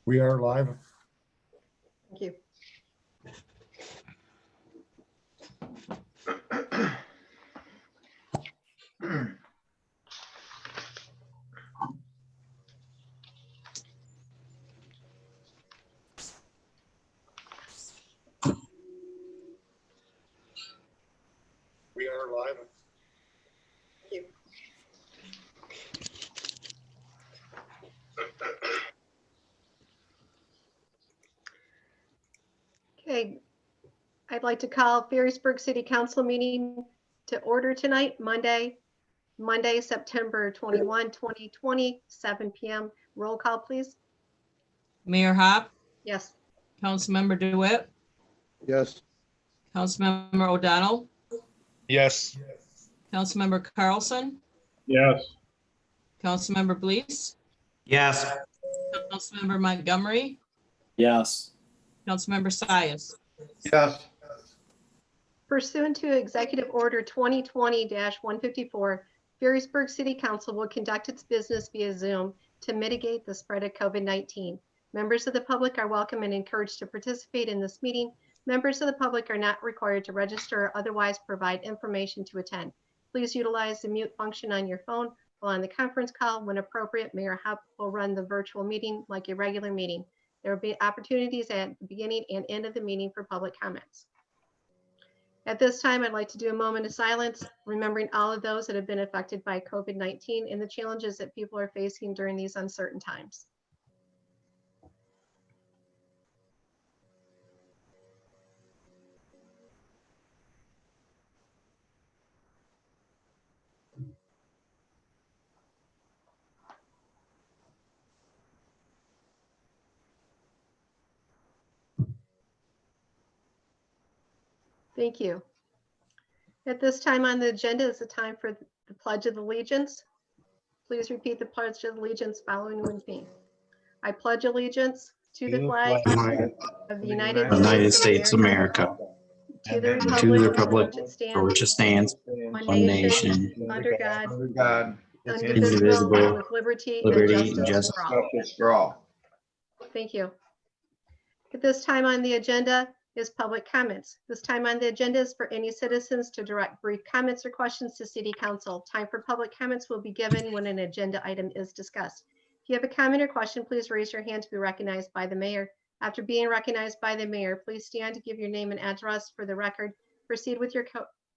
We are live. Thank you. We are live. Thank you. Okay, I'd like to call Ferrisburg City Council meeting to order tonight, Monday, September 21, 2020, 7 p.m. Roll call, please. Mayor Hop, Yes. Councilmember DeWitt, Yes. Councilmember O'Donnell, Yes. Councilmember Carlson, Yes. Councilmember Blease, Yes. Councilmember Montgomery, Yes. Councilmember Sias. Yes. Pursuant to Executive Order 2020-154, Ferrisburg City Council will conduct its business via Zoom to mitigate the spread of COVID-19. Members of the public are welcome and encouraged to participate in this meeting. Members of the public are not required to register or otherwise provide information to attend. Please utilize the mute function on your phone while on the conference call. When appropriate, Mayor Hop will run the virtual meeting like a regular meeting. There will be opportunities at the beginning and end of the meeting for public comments. At this time, I'd like to do a moment of silence, remembering all of those that have been affected by COVID-19 and the challenges that people are facing during these uncertain times. Thank you. At this time on the agenda is the time for the Pledge of Allegiance. Please repeat the Pledge of Allegiance following with me. I pledge allegiance to the flag of the United States of America, to the and to the republic for which it for stands, which it stands, one nation, nation, under God, Under God. indivisible, with liberty and liberty and justice for all. Justice for all. Thank you. At this time on the agenda is public comments. This time on the agenda is for any citizens to direct brief comments or questions to City Council. Time for public comments will be given when an agenda item is discussed. If you have a comment or question, please raise your hand to be recognized by the mayor. After being recognized by the mayor, please stand to give your name and address for the record. Proceed with your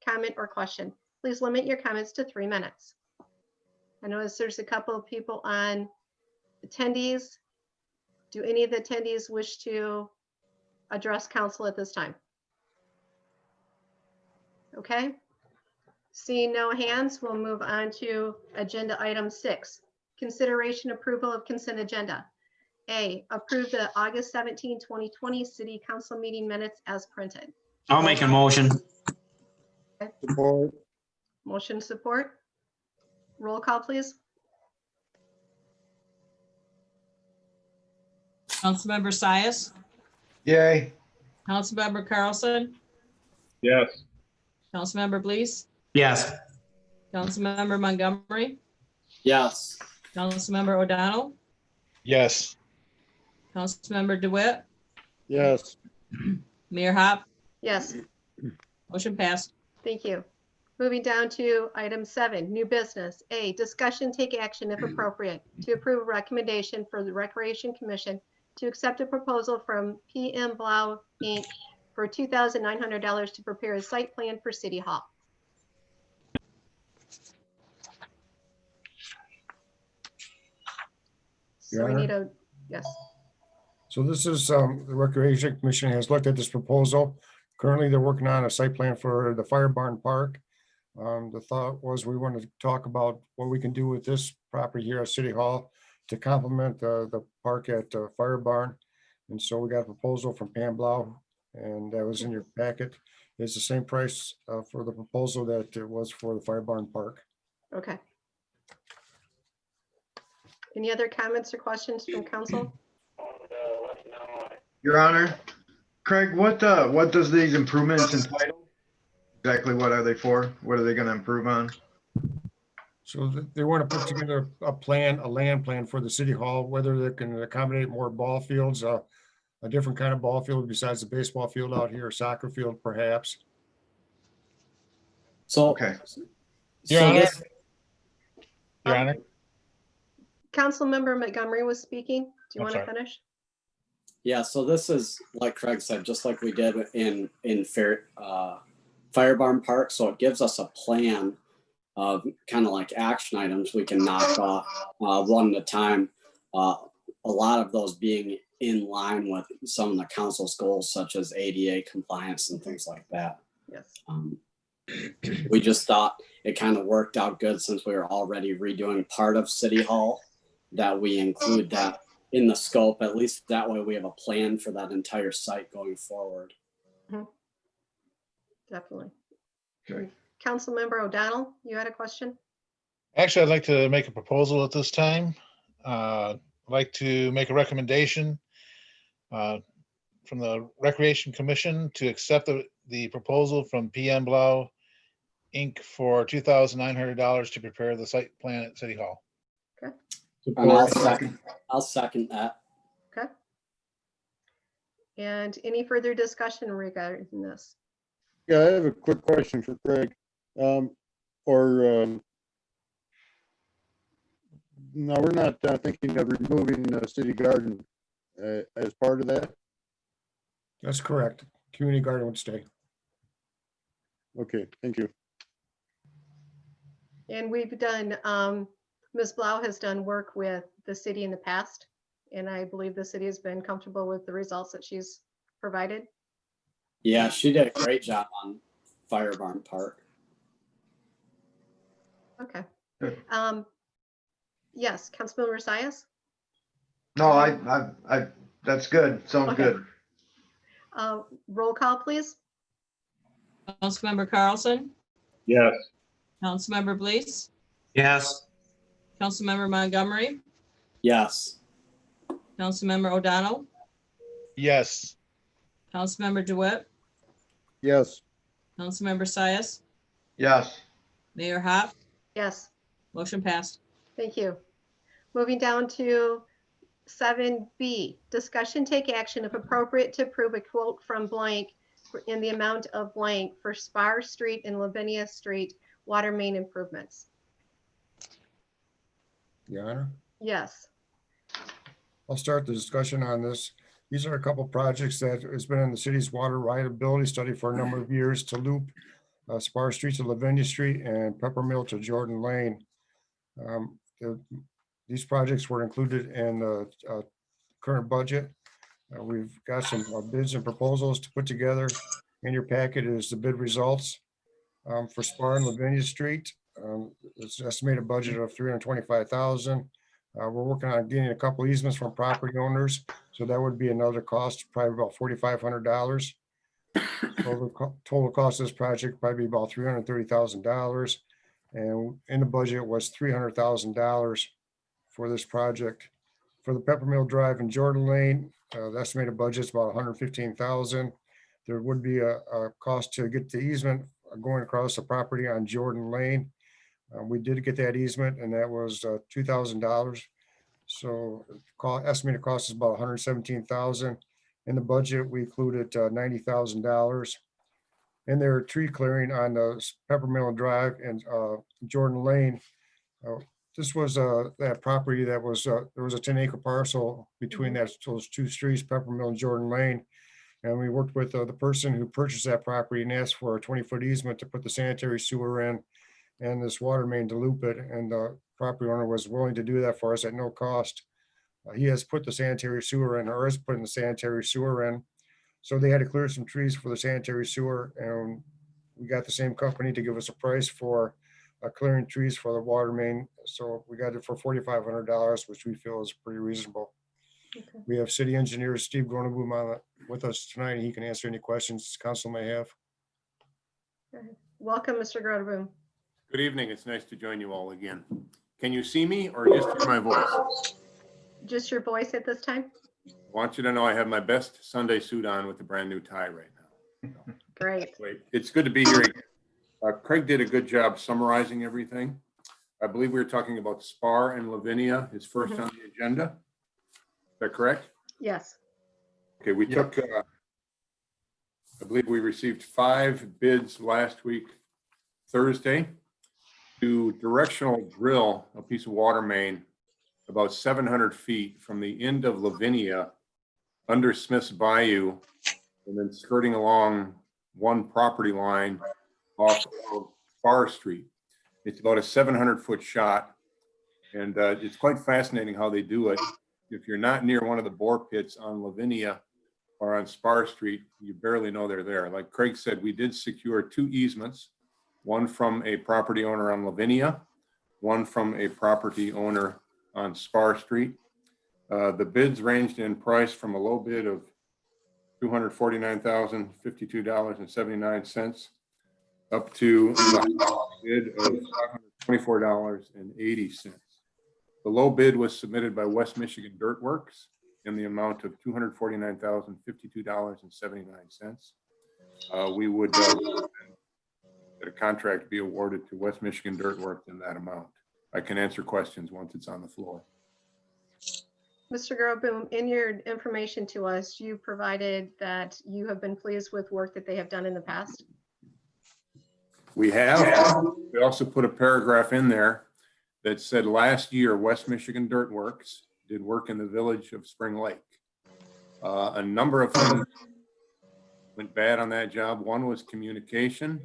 comment or question. Please limit your comments to 3 minutes. I notice there's a couple of people on attendees. Do any of the attendees wish to address council at this time? Okay. Seeing no hands, we'll move on to agenda item 6. Consideration approval of consent agenda. A, approve the August 17, 2020 City Council meeting minutes as printed. I'll make a motion. Support. Motion support. Roll call, please. Councilmember Sias, Yay. Councilmember Carlson, Yes. Councilmember Blease, Yes. Councilmember Montgomery, Yes. Councilmember O'Donnell, Yes. Councilmember DeWitt, Yes. Mayor Hop, Yes, motion passed. thank you. Moving down to item 7, new business. A, discussion, take action if appropriate to approve a recommendation for the Recreation Commission to accept a proposal from PM Blau Inc. for $2,900 to prepare a site plan for City Hall. So we need a, yes, So this is, the Recreation Commission has looked at this proposal. Currently, they're working on a site plan for the Fire Barn Park. The thought was we wanted to talk about what we can do with this property here at City Hall to complement the park at Fire Barn. And so we got a proposal from Pam Blau, and that was in your packet. It's the same price for the proposal that it was for the Fire Barn Park. okay. Any other comments or questions from council? Your Honor, Craig, what does these improvements entitle? Exactly what are they for? What are they gonna improve on? So they want to put together a plan, a land plan for the city hall, whether they can accommodate more ball fields, a different kind of ball field besides the baseball field out here, soccer field perhaps. So, Okay. Your so Honor. this, Your Honor, Councilmember Montgomery was speaking. Do you I'm want to sorry. finish? yeah, so this is, like Craig said, just like we did in Fire Barn Park. So it gives us a plan of kind of like action items we can knock off one at a time. A lot of those being in line with some of the council's goals, such as ADA compliance and things like that. Yes. We just thought it kind of worked out good since we were already redoing part of City Hall, that we include that in the scope. At least that way we have a plan for that entire site going forward. Definitely. Okay. Councilmember O'Donnell, you had a question? actually, I'd like to make a proposal at this time. I'd like to make a recommendation from the Recreation Commission to accept the proposal from PM Blau Inc. for $2,900 to prepare the site plan at City Hall. And I'll second that. Okay. And any further discussion regarding this? Yeah, I have a quick question for Craig. No, we're not thinking of removing the city garden as part of that? That's correct. Community garden would stay. Okay, thank you. And we've done, Ms. Blau has done work with the city in the past, and I believe the city has been comfortable with the results that she's provided. Yeah, she did a great job on Fire Barn Park. Okay. Good. Yes, Councilmember Sias? No, I, that's good. Sounds Okay. good. Roll call, please. Councilmember Carlson, Yes. Councilmember Blease, Yes. Councilmember Montgomery, Yes. Councilmember O'Donnell, Yes, Councilmember DeWitt, Yes, Councilmember Sias, Yes. Mayor Hop, Yes, motion passed. thank you. Moving down to 7B, discussion take action if appropriate to approve a quote from blank in the amount of blank for Spar Street and Lavinia Street water main improvements. Your Honor, Yes. I'll start the discussion on this. These are a couple projects that has been in the city's water reliability study for a number of years to loop Spar Street to Lavinia Street and Peppermill to Jordan Lane. These projects were included in the current budget. We've got some bids and proposals to put together. In your packet is the bid results for Spar and Lavinia Street. It's an estimated budget of $325,000. We're working on getting a couple easements from property owners, so that would be another cost, probably about $4,500. So the total cost of this project probably be about $330,000, and in the budget was $300,000 for this project. For the Peppermill Drive and Jordan Lane, the estimated budget is about $115,000. There would be a cost to get the easement going across the property on Jordan Lane. We did get that easement, and that was $2,000. So estimated cost is about $117,000. In the budget, we included $90,000. And there are tree clearing on the Peppermill Drive and Jordan Lane. This was that property that was, there was a 10-acre parcel between those two streets, Peppermill and Jordan Lane. And we worked with the person who purchased that property and asked for a 20-foot easement to put the sanitary sewer in and this water main to loop it. And the property owner was willing to do that for us at no cost. He has put the sanitary sewer in, or is putting the sanitary sewer in. So they had to clear some trees for the sanitary sewer, and we got the same company to give us a price for clearing trees for the water main. So we got it for $4,500, which we feel is pretty reasonable. Okay. We have city engineer Steve Groneboom on with us tonight, and he can answer any questions council may have. Welcome, Mr. Groteboom. Good evening. It's nice to join you all again. Can you see me or just hear my voice? Just your voice at this time? I want you to know I have my best Sunday suit on with a brand new tie right now. Great. Wait, it's good to be here. Craig did a good job summarizing everything. I believe we were talking about Spar and Lavinia is first Mhm. on the agenda. Is that correct? Yes. Okay, we took, I believe we received 5 bids last week, Thursday, to directional drill a piece of water main about 700 feet from the end of Lavinia under Smith's Bayou and then skirting along one property line off of Spar Street. It's about a 700-foot shot. And it's quite fascinating how they do it. If you're not near one of the bore pits on Lavinia or on Spar Street, you barely know they're there. Like Craig said, we did secure 2 easements, one from a property owner on Lavinia, one from a property owner on Spar Street. The bids ranged in price from a low bid of $249,052.79 up to the bid of $524.80. The low bid was submitted by West Michigan Dirt Works in the amount of $249,052.79. We would recommend that a contract be awarded to West Michigan Dirt Works in that amount. I can answer questions once it's on the floor. Mr. Groboom, in your information to us, you provided that you have been pleased with work that they have done in the past. We have. We also put a paragraph in there that said last year, West Michigan Dirt Works did work in the village of Spring Lake. A number of things went bad on that job. One was communication.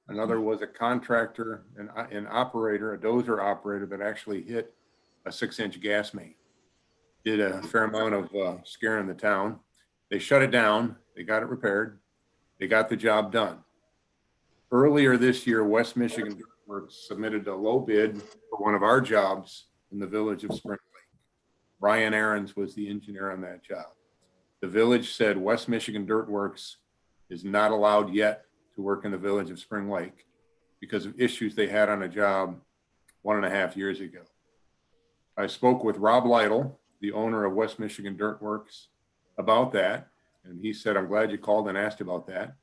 Another was a contractor, an operator, a dozer operator that actually hit a 6-inch gas main. Did a fair amount of scaring the town. They shut it down. They got it repaired. They got the job done. Earlier this year, West Michigan Dirt Works submitted a low bid for one of our jobs in the village of Spring Lake. Brian Aarons was the engineer on that job. The village said West Michigan Dirt Works is not allowed yet to work in the village of Spring Lake because of issues they had on a job 1.5 years ago. I spoke with Rob Lytle, the owner of West Michigan Dirt Works, about that. And he said, I'm glad you called and asked about that.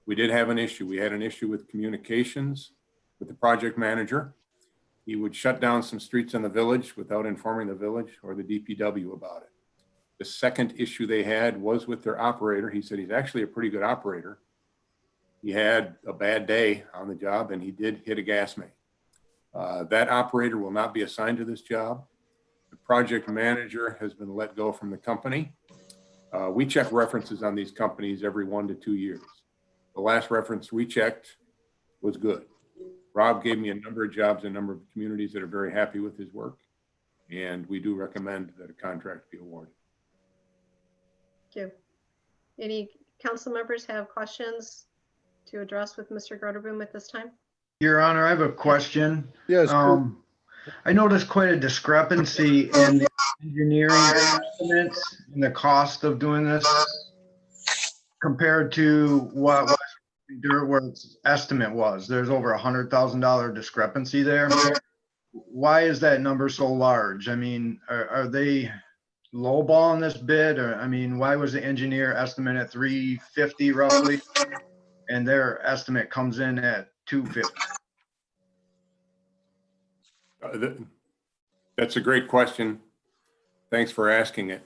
We did have an issue. We had an issue with communications with the project manager. He would shut down some streets in the village without informing the village or the DPW about it. The second issue they had was with their operator. He said he's actually a pretty good operator. He had a bad day on the job and he did hit a gas main. That operator will not be assigned to this job. The project manager has been let go from the company. We check references on these companies every 1 to 2 years. The last reference we checked was good. Rob gave me a number of jobs, a number of communities that are very happy with his work. And we do recommend that a contract be awarded. Thank you. Any council members have questions to address with Mr. Groboom at this time? Your Honor, I have a question. Yes, I noticed quite a discrepancy in the engineering estimates and the cost of doing this compared to what Dirt Works estimate was. There's over $100,000 discrepancy there. Why is that number so large? I mean, are they lowballing this bid? Or, I mean, why was the engineer estimate at $350 roughly? And their estimate comes in at $250. That's a great question. Thanks for asking it.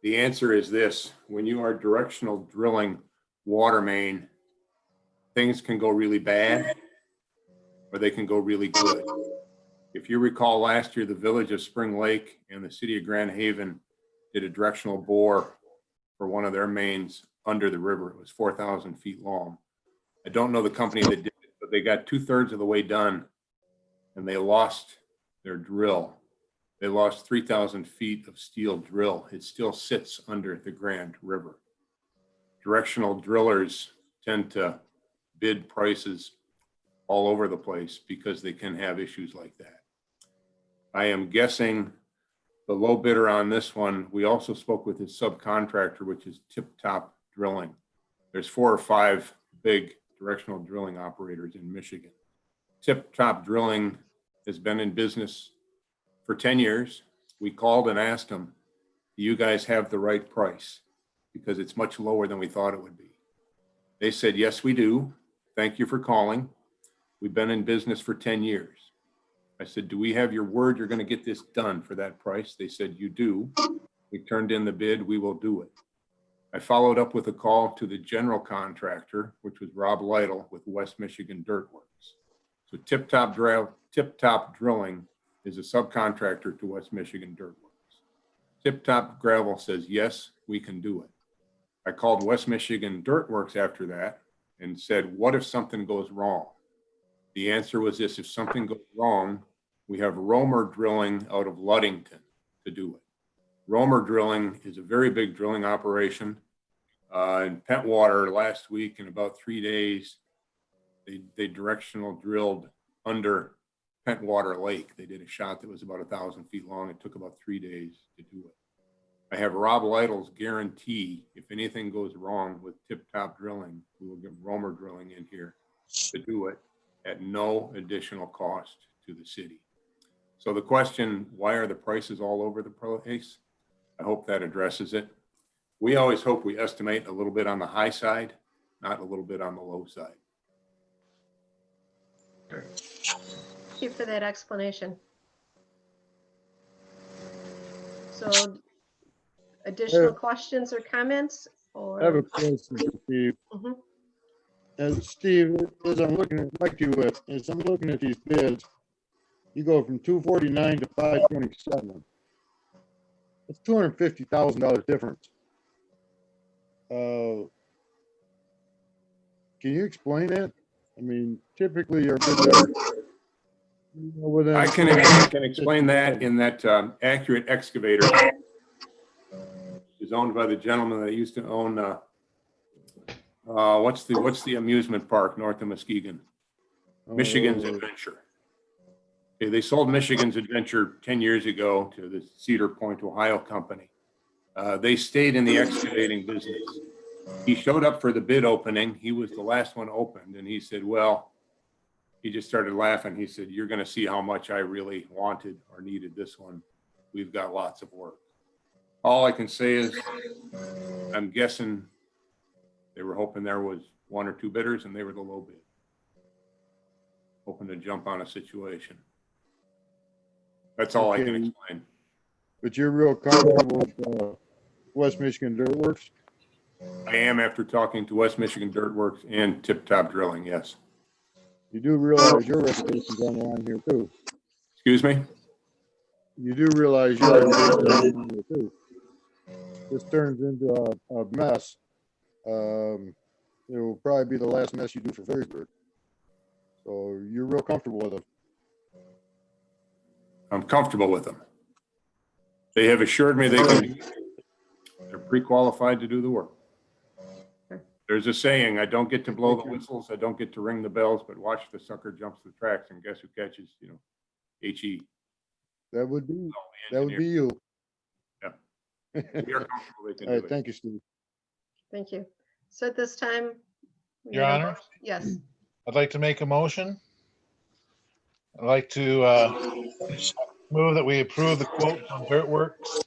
The answer is this: when you are directional drilling water main, things can go really bad or they can go really good. If you recall last year, the village of Spring Lake and the city of Grand Haven did a directional bore for one of their mains under the river. It was 4,000 feet long. I don't know the company that did it, but they got 2/3 of the way done and they lost their drill. They lost 3,000 feet of steel drill. It still sits under the Grand River. Directional drillers tend to bid prices all over the place because they can have issues like that. I am guessing the low bidder on this one, we also spoke with his subcontractor, which is Tip Top Drilling. There's 4 or 5 big directional drilling operators in Michigan. Tip Top Drilling has been in business for 10 years. We called and asked them, do you guys have the right price? Because it's much lower than we thought it would be. They said, yes, we do. Thank you for calling. We've been in business for 10 years. I said, do we have your word you're gonna get this done for that price? They said, you do. We turned in the bid, we will do it. I followed up with a call to the general contractor, which was Rob Lytle with West Michigan Dirt Works. So Tip Top Drilling is a subcontractor to West Michigan Dirt Works. Tip Top Gravel says, yes, we can do it. I called West Michigan Dirt Works after that and said, what if something goes wrong? The answer was this: if something goes wrong, we have Romer Drilling out of Ludington to do it. Romer Drilling is a very big drilling operation. In Pentwater last week, in about 3 days, they directional drilled under Pentwater Lake. They did a shot that was about 1,000 feet long. It took about 3 days to do it. I have Rob Lytle's guarantee, if anything goes wrong with Tip Top Drilling, we will get Romer Drilling in here to do it at no additional cost to the city. So the question, why are the prices all over the place? I hope that addresses it. We always hope we estimate a little bit on the high side, not a little bit on the low side. Thank you for that explanation. So additional questions or comments I have a or? question for Steve. Mhm. And Steve, as I'm looking at, like you, as I'm looking at these bids, you go from 249 to 527. It's $250,000 difference. Can you explain that? I mean, typically your bids are, within. I can explain that in that Accurate Excavator is owned by the gentleman that used to own what's the amusement park north of Muskegon? Michigan's Adventure. Okay, they sold Michigan's Adventure 10 years ago to the Cedar Point, Ohio company. They stayed in the excavating business. He showed up for the bid opening. He was the last one opened, and he said, well, he just started laughing. He said, you're going to see how much I really wanted or needed this one. We've got lots of work. All I can say is I'm guessing they were hoping there was 1 or 2 bidders and they were the low bid. Hoping to jump on a situation. That's all I can Okay. explain. But you're real comfortable with West Michigan Dirt Works? I am after talking to West Michigan Dirt Works and Tip Top Drilling, yes. You do realize your reputation's on the line here too. Excuse me? You do realize your reputation's on the line here too. This turns into a mess. It will probably be the last mess you do for Ferrisburg. So you're real comfortable with it. I'm comfortable with them. They have assured me they can. They're pre-qualified to do the work. There's a saying, I don't get to blow the whistles, I don't get to ring the bells, but watch the sucker jumps the tracks and guess who catches, HE. That would be you. Yeah. We are comfortable they can All do right, it. thank you, Steve. Thank you. So at this time. we Your need a Honor? motion. Yes, I'd like to make a motion. I'd like to move that we approve the quote from Dirt Works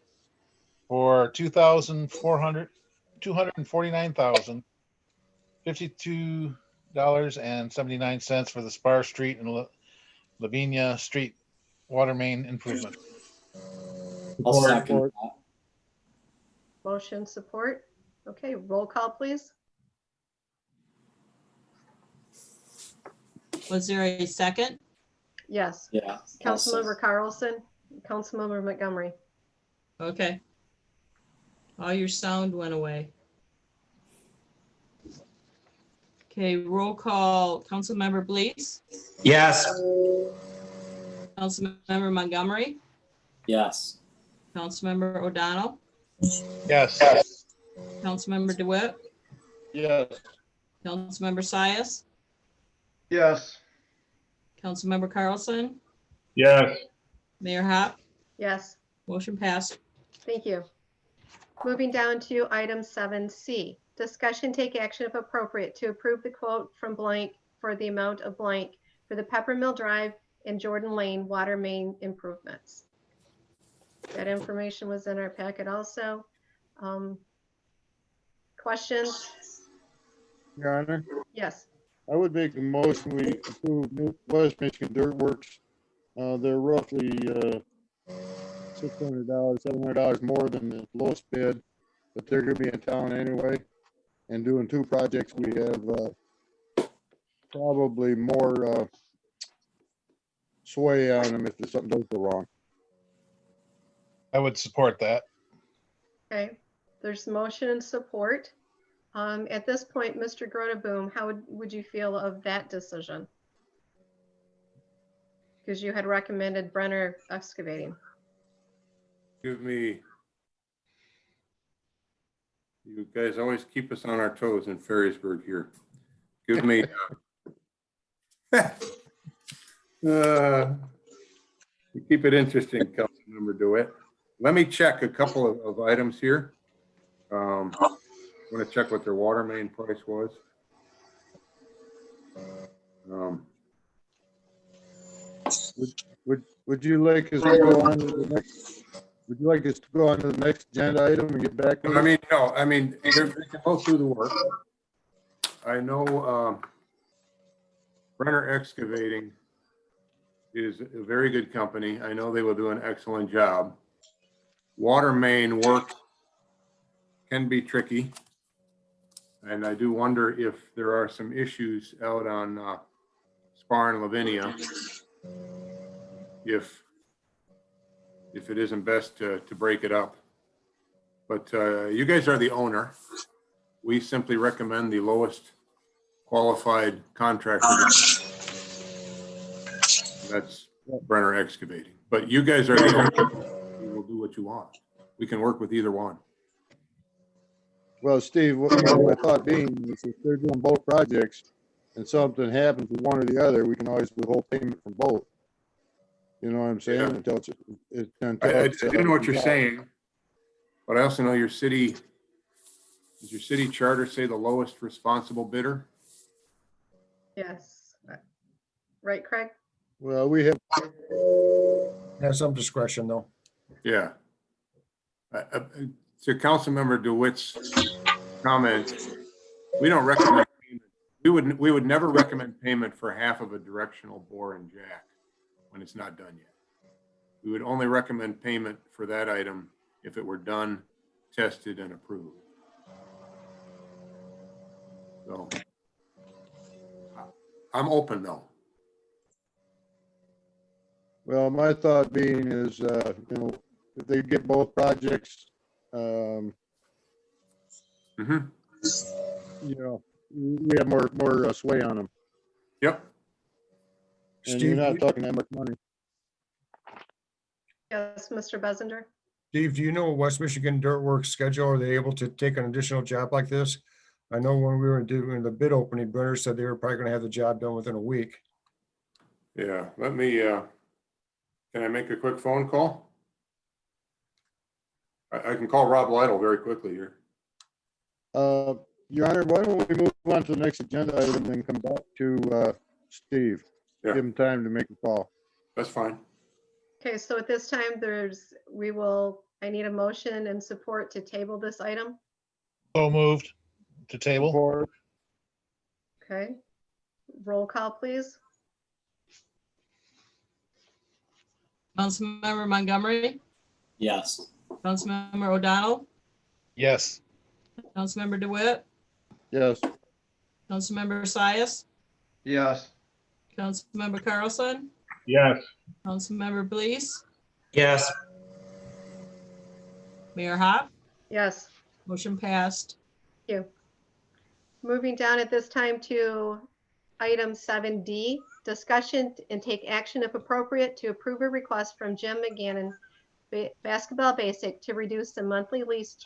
for $249,052.79 for the Spar Street and Lavinia Street water main improvement. I'll second Support. that. motion support. Okay, roll call, please. Was there a second? Yes. Yeah. Councilmember Carlson, Councilmember Montgomery. Okay. All your sound went away. Okay, roll call. Councilmember Blees, Yes. Councilmember Montgomery, Yes. Councilmember O'Donnell, Yes. Councilmember DeWitt, Yes. Councilmember Sias, Yes. Councilmember Carlson, Yes. Mayor Hop, Yes, motion passed. thank you. Moving down to item 7C, discussion take action if appropriate to approve the quote from blank for the amount of blank for the Peppermill Drive and Jordan Lane water main improvements. That information was in our packet also. Questions? Your Honor, Yes, I would make a motion we approve West Michigan Dirt Works They're roughly, $600, $700 more than the lowest bid, but they're gonna be in town anyway. And doing two projects, we have, probably more, sway on them if something does go wrong. I would support that. Okay, there's motion and support. At this point, Mr. Groteboom, how would you feel of that decision? Because you had recommended Brenner Excavating. Give me. You guys always keep us on our toes in Ferrisburg here. Give me. You keep it interesting, Councilmember DeWitt. Let me check a couple of items here. I want to check what their water main price was. Would you like us to go on to the next, would you like us to go on to the next agenda item and get back? I mean, no, I mean, they can both do the work. I know Brenner Excavating is a very good company. I know they will do an excellent job. Water main work can be tricky. And I do wonder if there are some issues out on Spar and Lavinia. If it isn't best to break it up. But you guys are the owner. We simply recommend the lowest qualified contractor. That's Brenner Excavating. But you guys are the owner. You will do what you want. We can work with either one. Well, Steve, what my thought being is if they're doing both projects and something happens with one or the other, we can always withhold payment from both. You know what I'm saying? Yeah. Until I do know what you're saying, but I also know your city, does your city charter say the lowest responsible bidder? Yes. Right, Craig? Well, we have, Have some discretion though. Yeah. To Councilmember DeWitt's comment, we don't recommend payment. We would never recommend payment for half of a directional bore and jack when it's not done yet. We would only recommend payment for that item if it were done, tested, and approved. So I'm open though. well, my thought being is, you know, if they get both projects, you know, we have more sway on them. Yep. And you're Steve, not talking that much money. Yes, Mr. Bezinger? Steve, do you know West Michigan Dirt Works schedule? Are they able to take an additional job like this? I know when we were doing the bid opening, Brenner said they were probably gonna have the job done within a week. Yeah, let me, can I make a quick phone call? I can call Rob Lytle very quickly here. Your Honor, why don't we move on to the next agenda item and then come back to, Steve? Yeah. Give him time to make a call. That's fine. Okay, so at this time, I need a motion and support to table this item. So moved to table. Or, Okay. Roll call, please. Councilmember Montgomery, Yes. Councilmember O'Donnell, Yes. Councilmember DeWitt, yes, Councilmember Sias, Yes. Councilmember Carlson, Yes. Councilmember Blease, yes, Mayor Hop, Yes, motion passed. thank you. Moving down at this time to item 7D, discussion and take action if appropriate to approve a request from Jim McGannon, Basketball Basic, to reduce the monthly lease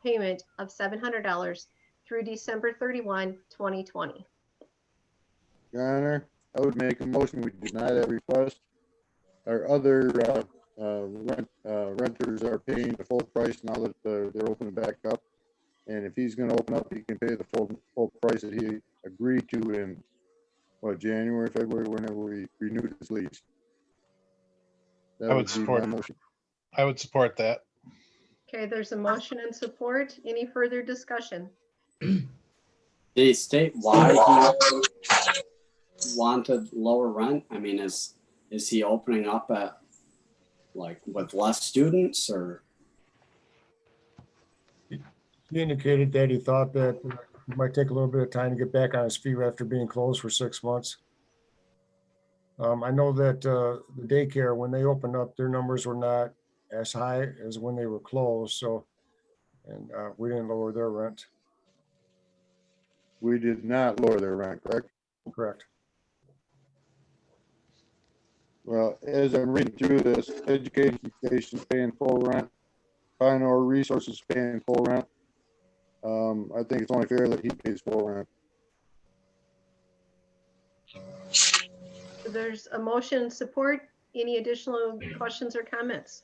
payment of $700 through December 31, 2020. Your Honor, I would make a motion, we deny that request. Our other, renters are paying the full price now that, they're opening back up. And if he's gonna open up, he can pay the full price that he agreed to in, January, February, whenever we renewed his lease. That I would be support my it. motion. I would support that. Okay, there's a motion and support. Any further discussion? Did he state why he wanted lower rent? I mean, is is he opening up at like with less students or? He indicated that he thought that it might take a little bit of time to get back on his feet after being closed for 6 months. I know that the daycare, when they opened up, their numbers were not as high as when they were closed, so, and we didn't lower their rent, We did not lower their rent, correct? correct? Well, as I'm reading through this, education station's paying full rent, Pioneer Resources paying full rent. I think it's only fair that he pays full rent. There's a motion support. Any additional questions or comments?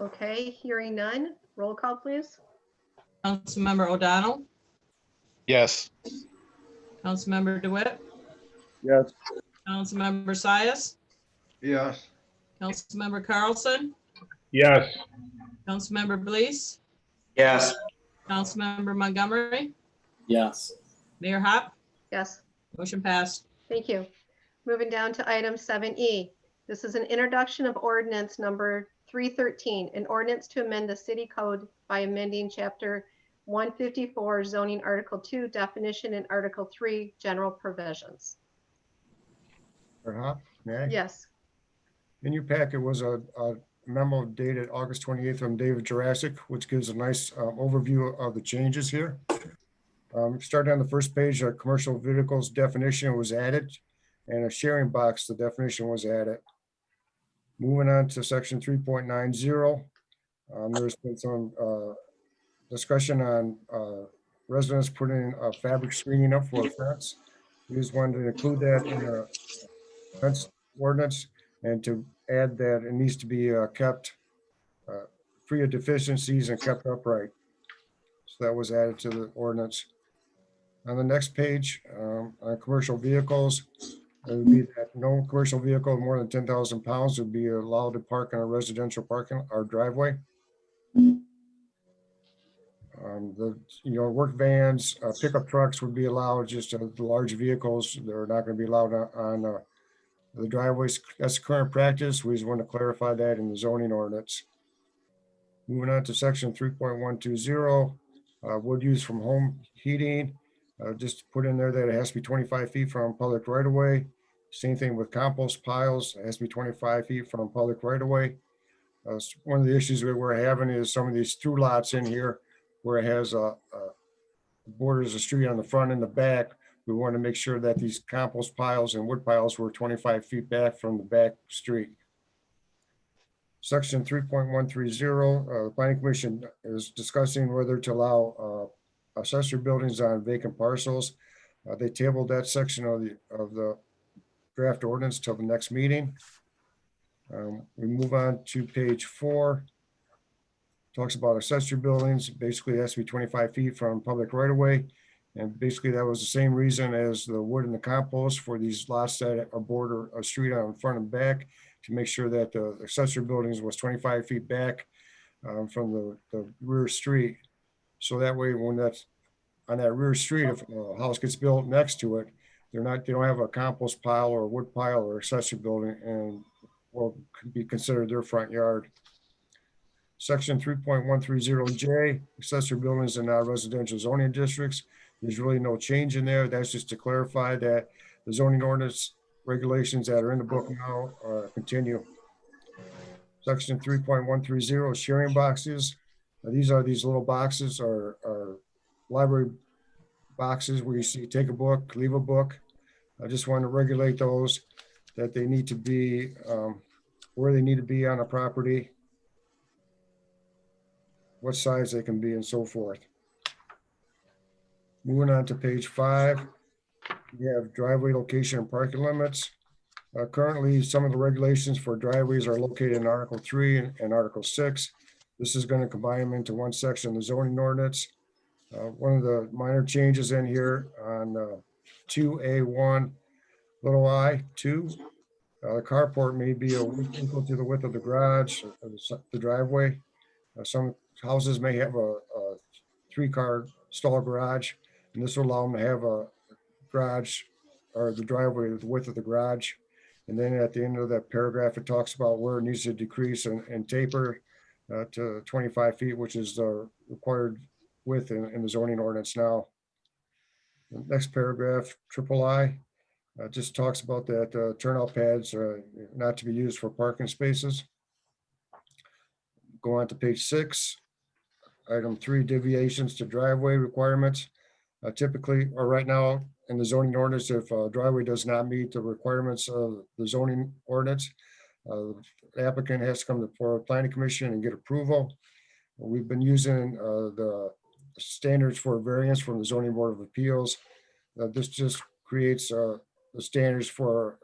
Okay, hearing none. Roll call, please. Councilmember O'Donnell, Yes. Councilmember DeWitt, Yes. Councilmember Sias, Yes. Councilmember Carlson, Yes. Councilmember Blease, Yes. Councilmember Montgomery, Yes. Mayor Hop, Yes, motion passed. thank you. Moving down to item 7E. This is an introduction of ordinance number 313, an ordinance to amend the city code by amending chapter 154 zoning article 2 definition and article 3 general provisions. May I? Yes, In your packet was a memo dated August 28th from David Jurassic, which gives a nice overview of the changes here. Starting on the first page, a commercial vehicles definition was added, and a sharing box, the definition was added. Moving on to section 3.90, there's been some discussion on residents putting fabric screening up for a fence. We just wanted to include that in the fence ordinance and to add that it needs to be kept free of deficiencies and kept upright. So that was added to the ordinance. On the next page, on commercial vehicles, it would be that no commercial vehicle more than 10,000 pounds would be allowed to park in a residential parking or driveway. Work vans, pickup trucks would be allowed, just the large vehicles, they're not going to be allowed on the driveways. That's current practice. We just want to clarify that in the zoning ordinance. Moving on to section 3.120, wood used from home heating. Just put in there that it has to be 25 feet from public right of way. Same thing with compost piles. It has to be 25 feet from public right of way. One of the issues that we're having is some of these through lots in here where it has borders the street on the front and the back. We want to make sure that these compost piles and wood piles were 25 feet back from the back street. Section 3.130, the planning commission is discussing whether to allow accessory buildings on vacant parcels. They tabled that section of the draft ordinance till the next meeting. We move on to page 4. Talks about accessory buildings. Basically, it has to be 25 feet from public right of way. And basically that was the same reason as the wood and the compost for these lots that are border a street on front and back, to make sure that the accessory buildings was 25 feet back from the rear street. So that way, when that's on that rear street, if a house gets built next to it, they don't have a compost pile or a wood pile or accessory building, and will be considered their front yard. Section 3.130J, accessory buildings in non-residential zoning districts. There's really no change in there. That's just to clarify that the zoning ordinance regulations that are in the book now continue. Section 3.130, sharing boxes. These are these little boxes are library boxes where you see take a book, leave a book. I just want to regulate those, that they need to be where they need to be on a property, what size they can be, and so forth. Moving on to page 5, we have driveway location and parking limits. Currently, some of the regulations for driveways are located in Article 3 and Article 6. This is going to combine them into one section of the zoning ordinance. One of the minor changes in here on 2A1 little I2, the carport may be equal to the width of the garage, the driveway. Some houses may have a 3-car stall garage, and this will allow them to have a garage or the driveway, the width of the garage. And then at the end of that paragraph, it talks about where it needs to decrease and taper to 25 feet, which is the required width in the zoning ordinance now. The next paragraph, triple I, just talks about that turnout pads not to be used for parking spaces. Go on to page 6, item 3, deviations to driveway requirements. Typically, or right now in the zoning ordinance, if a driveway does not meet the requirements of the zoning ordinance, the applicant has to come before a planning commission and get approval. We've been using the standards for variance from the zoning board of appeals. This just creates the standards for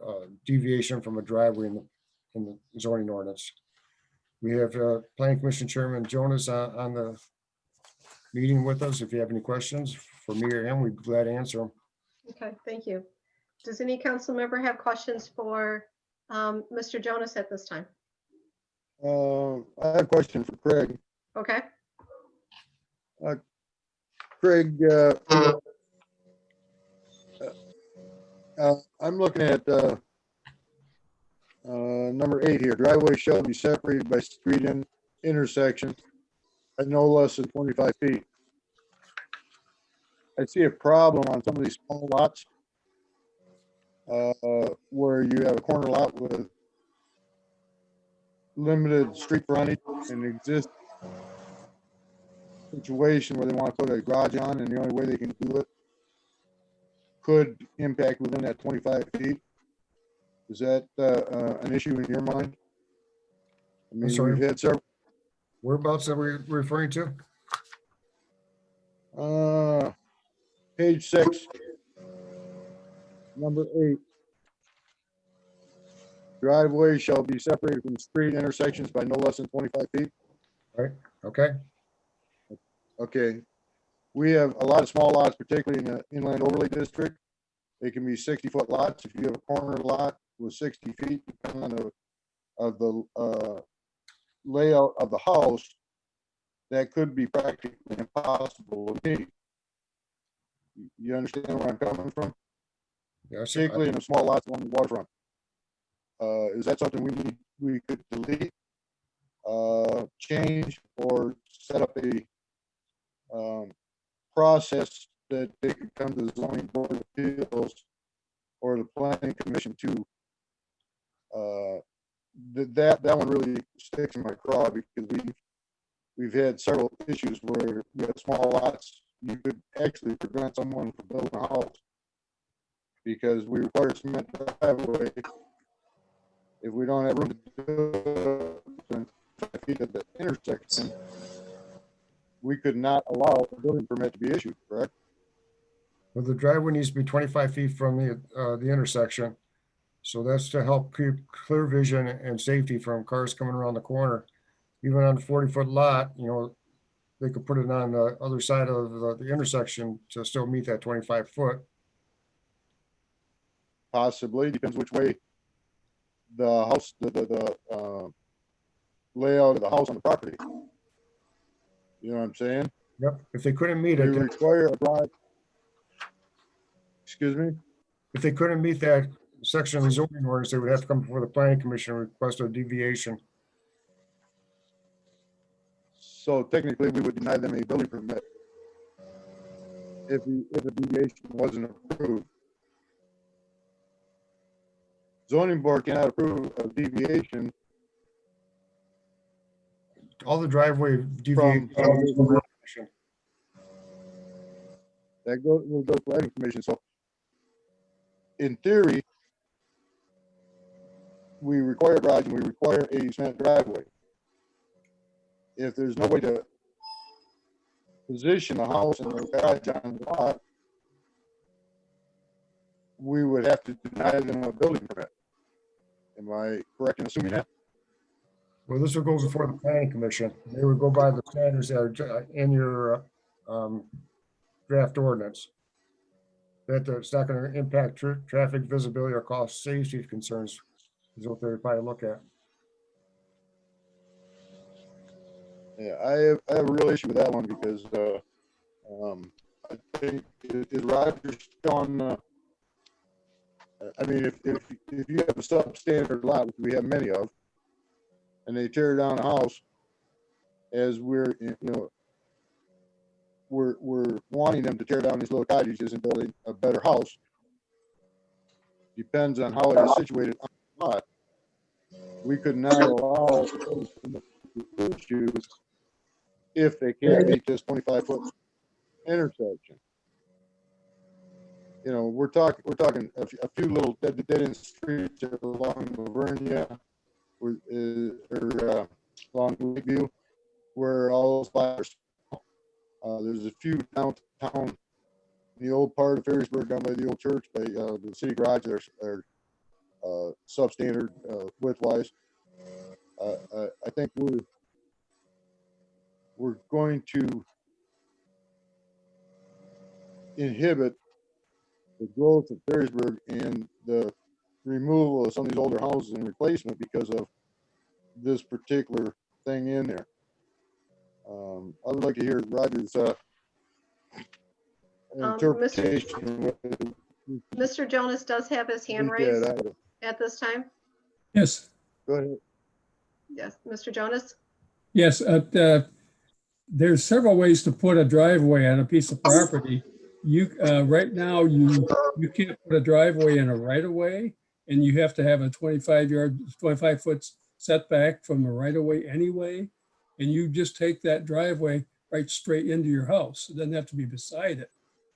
deviation from a driveway in the zoning ordinance. We have planning commission chairman Jonas on the meeting with us. If you have any questions for me or him, we'd be glad to answer them. Okay, thank you. Does any council member have questions for Mr. Jonas at this time? I have a question for Craig. Okay, Craig, I'm looking at number 8 here. Driveway shall be separated by street intersection at no less than 25 feet. I see a problem on some of these small lots where you have a corner lot with limited street frontage and exist situation where they want to put a garage on, and the only way they can do it could impact within that 25 feet. Is that an issue in your mind? I mean, sorry. we've had several. Whereabouts are we referring to? Page 6, number 8. Driveway shall be separated from street intersections by no less than 25 feet. Okay, Okay. We have a lot of small lots, particularly in the inland overlay district. They can be 60-foot lots. If you have a corner lot with 60 feet, depending on the layout of the house, that could be practically impossible to meet. You understand where I'm coming from? yeah, Particularly in the small lots along the waterfront. Is that something we could delete, change, or set up a process that they could come to the zoning board of appeals or the planning commission to? That one really sticks in my craw because we've had several issues where we have small lots. You could actually prevent someone from building a house because we require cement driveway. If we don't have room to do it within 5 feet of the intersection, we could not allow a building permit to be issued, correct? well, the driveway needs to be 25 feet from the intersection. So that's to help keep clear vision and safety from cars coming around the corner. Even on a 40-foot lot, they could put it on the other side of the intersection to still meet that 25 foot. Possibly, depends which way the house, the layout of the house on the property. You know what I'm saying? Yep, if they couldn't meet You it, require a drive. Excuse me? if they couldn't meet that section of the zoning ordinance, they would have to come before the planning commission and request a deviation. So technically, we would deny them a building permit if the deviation wasn't approved. Zoning board cannot approve a deviation All the driveway from deviations. that will go to planning commission. So in theory, we require a garage and we require a cement driveway. If there's no way to position the house and the garage on the lot, we would have to deny them a building permit. Am I correct in assuming that? Well, this will go before the planning commission. They would go by the standards that are in your draft ordinance. That it's not going to impact traffic visibility or cause safety concerns is what they would probably look at. Yeah, I have a real issue with that one because I think is Roger still on I mean, if you have a substandard lot, which we have many of, and they tear down a house, as we're, you know, we're wanting them to tear down these little cottages and build a better house. Depends on how it is situated on the lot. We could not allow issues if they can't meet this 25-foot intersection. You know, we're talking a few little dead end streets along Lavernia, or along Lakeview, where all those lots are. There's a few downtown, the old part of Ferrisburg, down by the old church, by the city garage, are substandard width-wise. I think we're going to inhibit the growth of Ferrisburg and the removal of some of these older houses and replacement because of this particular thing in there. I would like to hear Roger's interpretation. Mr. Jonas does have his hand raised at this time. Yes, Go ahead. Yes, Mr. Jonas? yes. There's several ways to put a driveway on a piece of property. You, right now, you can't put a driveway in a right of way, and you have to have a 25-foot setback from a right of way anyway. And you just take that driveway right straight into your house. It doesn't have to be beside it,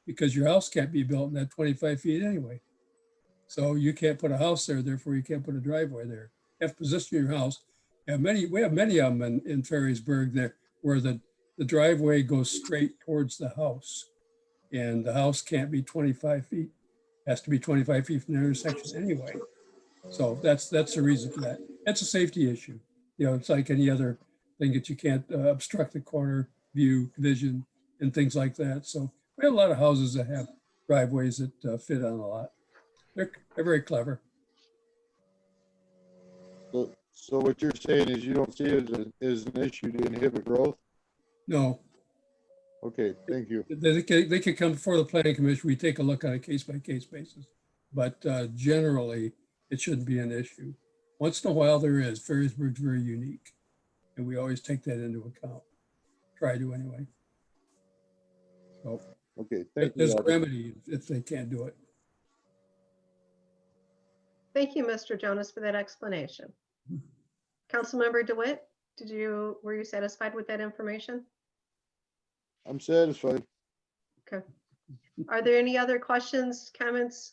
because your house can't be built in that 25 feet anyway. So you can't put a house there, therefore you can't put a driveway there. You have to position your house. We have many of them in Ferrisburg there where the driveway goes straight towards the house. And the house can't be 25 feet. It has to be 25 feet from the intersection anyway. So that's the reason for that. It's a safety issue. You know, it's like any other thing that you can't obstruct the corner view, vision, and things like that. So we have a lot of houses that have driveways that fit on a lot. They're very clever. So what you're saying is you don't see it as an issue to inhibit growth? No, Okay, thank you. they could come before the planning commission. We take a look on a case-by-case basis. But generally, it shouldn't be an issue. Once in a while there is. Ferrisburg's very unique. And we always take that into account. Try to anyway. So Okay, thank you. there's a Robert. remedy if they can't do it. Thank you, Mr. Jonas, for that explanation. Councilmember DeWitt, were you satisfied with that information? I'm satisfied. Okay. Are there any other questions, comments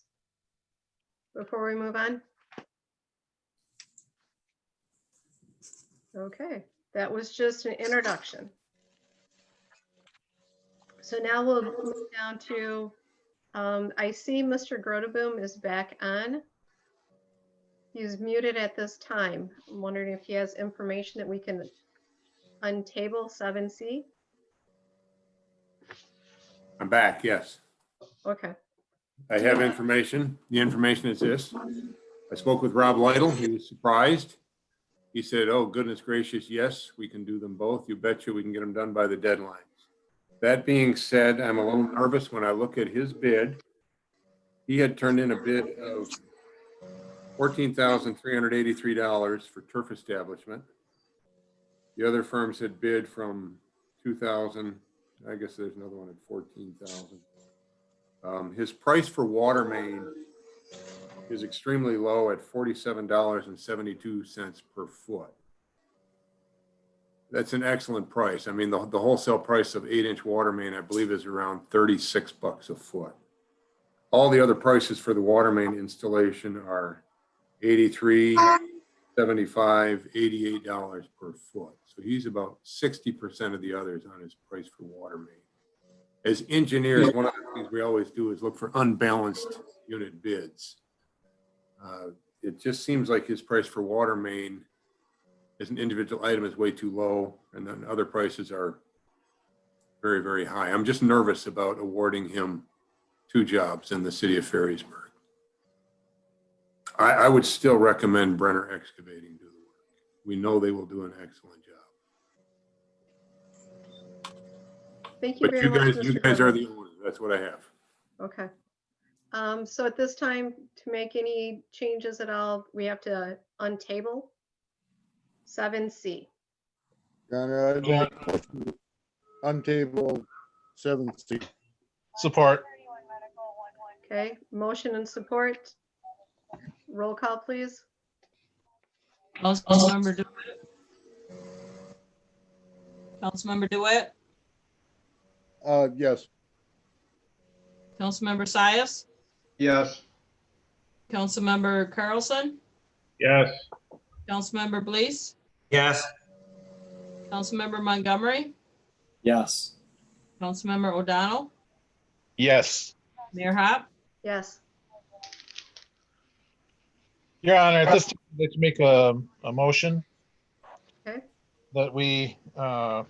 before we move on? Okay, that was just an introduction. So now we'll move down to, I see Mr. Groteboom is back on. He's muted at this time. I'm wondering if he has information that we can untable 7C. I'm back, yes. Okay, I have information. The information is this. I spoke with Rob Lytle. He was surprised. He said, oh, goodness gracious, yes, we can do them both. You betcha we can get them done by the deadlines. That being said, I'm a little nervous when I look at his bid. He had turned in a bid of $14,383 for turf establishment. The other firms had bid from 2,000. I guess there's another one at 14,000. His price for water main is extremely low at $47.72 per foot. That's an excellent price. I mean, the wholesale price of 8-inch water main, I believe, is around $36 a foot. All the other prices for the water main installation are $83, $75, $88 per foot. So he's about 60% of the others on his price for water main. As engineers, one of the things we always do is look for unbalanced unit bids. It just seems like his price for water main as an individual item is way too low, and then other prices are very, very high. I'm just nervous about awarding him 2 jobs in the city of Ferrisburg. I would still recommend Brenner Excavating do the work. We know they will do an excellent job. thank you But very much. you guys Mr. are Groteboom. the owners. That's what I have. Okay. So at this time, to make any changes at all, we have to untable 7C. Your Honor, I'd make a motion to untable 7C. Support. Okay, motion and support. Roll call, please. Councilmember DeWitt. Councilmember DeWitt, Yes. Councilmember Sias, Yes. Councilmember Carlson, Yes. Councilmember Blease, Yes. Councilmember Montgomery, Yes. Councilmember O'Donnell, Yes. Mayor Hop. Yes. Your Honor, at this time, I'd like to make a motion. Okay. That we a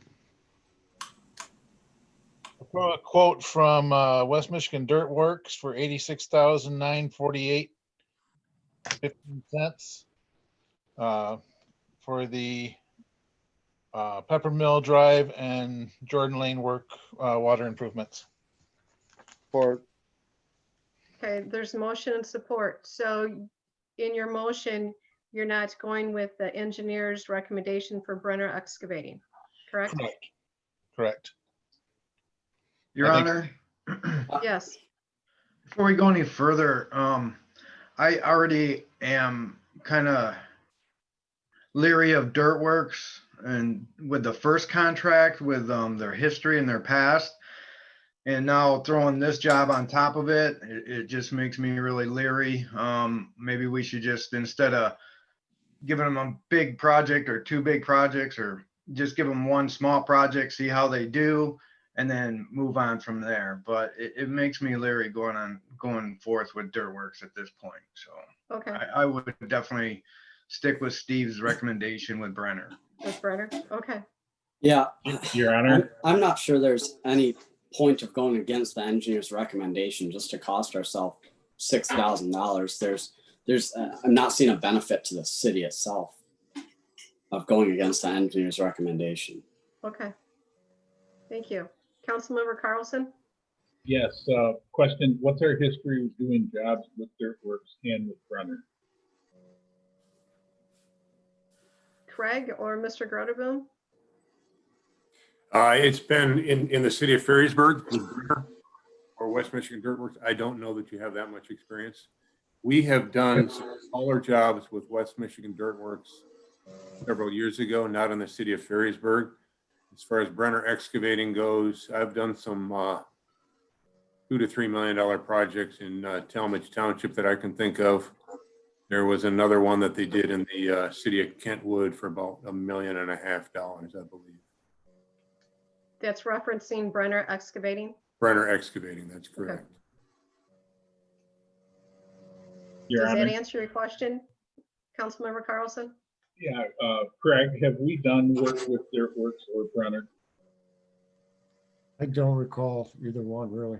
quote from West Michigan Dirt Works for $86,948.15 for the Pepper Mill Drive and Jordan Lane work water improvements. Support. Okay, there's motion and support. So in your motion, you're not going with the engineer's recommendation for Brenner Excavating, correct? Correct. Correct. Your I think- Honor, Yes. before we go any further, I already am kind of leery of Dirtworks and with the first contract with their history and their past. And now throwing this job on top of it, it just makes me really leery. Maybe we should just, instead of giving them a big project or two big projects, or just give them one small project, see how they do, and then move on from there. But it makes me leery going forth with Dirtworks at this point. So Okay, I would definitely stick with Steve's recommendation with Brenner. with Brenner. Okay, Yeah. Your Honor. I'm not sure there's any point of going against the engineer's recommendation just to cost ourselves $6,000. I'm not seeing a benefit to the city itself of going against the engineer's recommendation. okay. Thank you. Councilmember Carlson? Yes, question, what's our history of doing jobs with Dirtworks and with Brenner? Craig or Mr. Groteboom? It's been in the city of Ferrisburg with Brenner or West Michigan Dirt Works. I don't know that you have that much experience. We have done some smaller jobs with West Michigan Dirt Works several years ago, not in the city of Ferrisburg. As far as Brenner Excavating goes, I've done some $2 to $3 million projects in Talmadge Township that I can think of. There was another one that they did in the city of Kentwood for about $1.5 million, I believe. That's referencing Brenner Excavating? Brenner Excavating, that's correct. Your Does that Honor, answer your question, Councilmember Carlson? yeah, Craig, have we done work with Dirtworks or Brenner? I don't recall either one, really.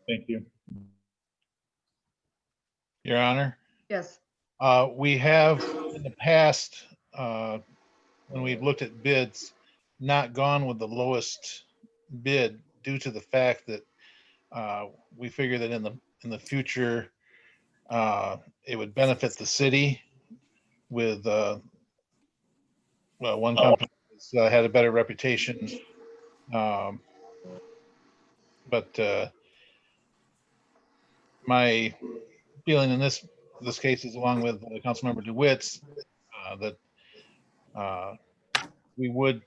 Thank you. Your Honor, Yes. we have in the past, when we've looked at bids, not gone with the lowest bid due to the fact that we figure that in the future, it would benefit the city with one company that's had a better reputation. But my feeling in this case is, along with Councilmember DeWitt's, that we would,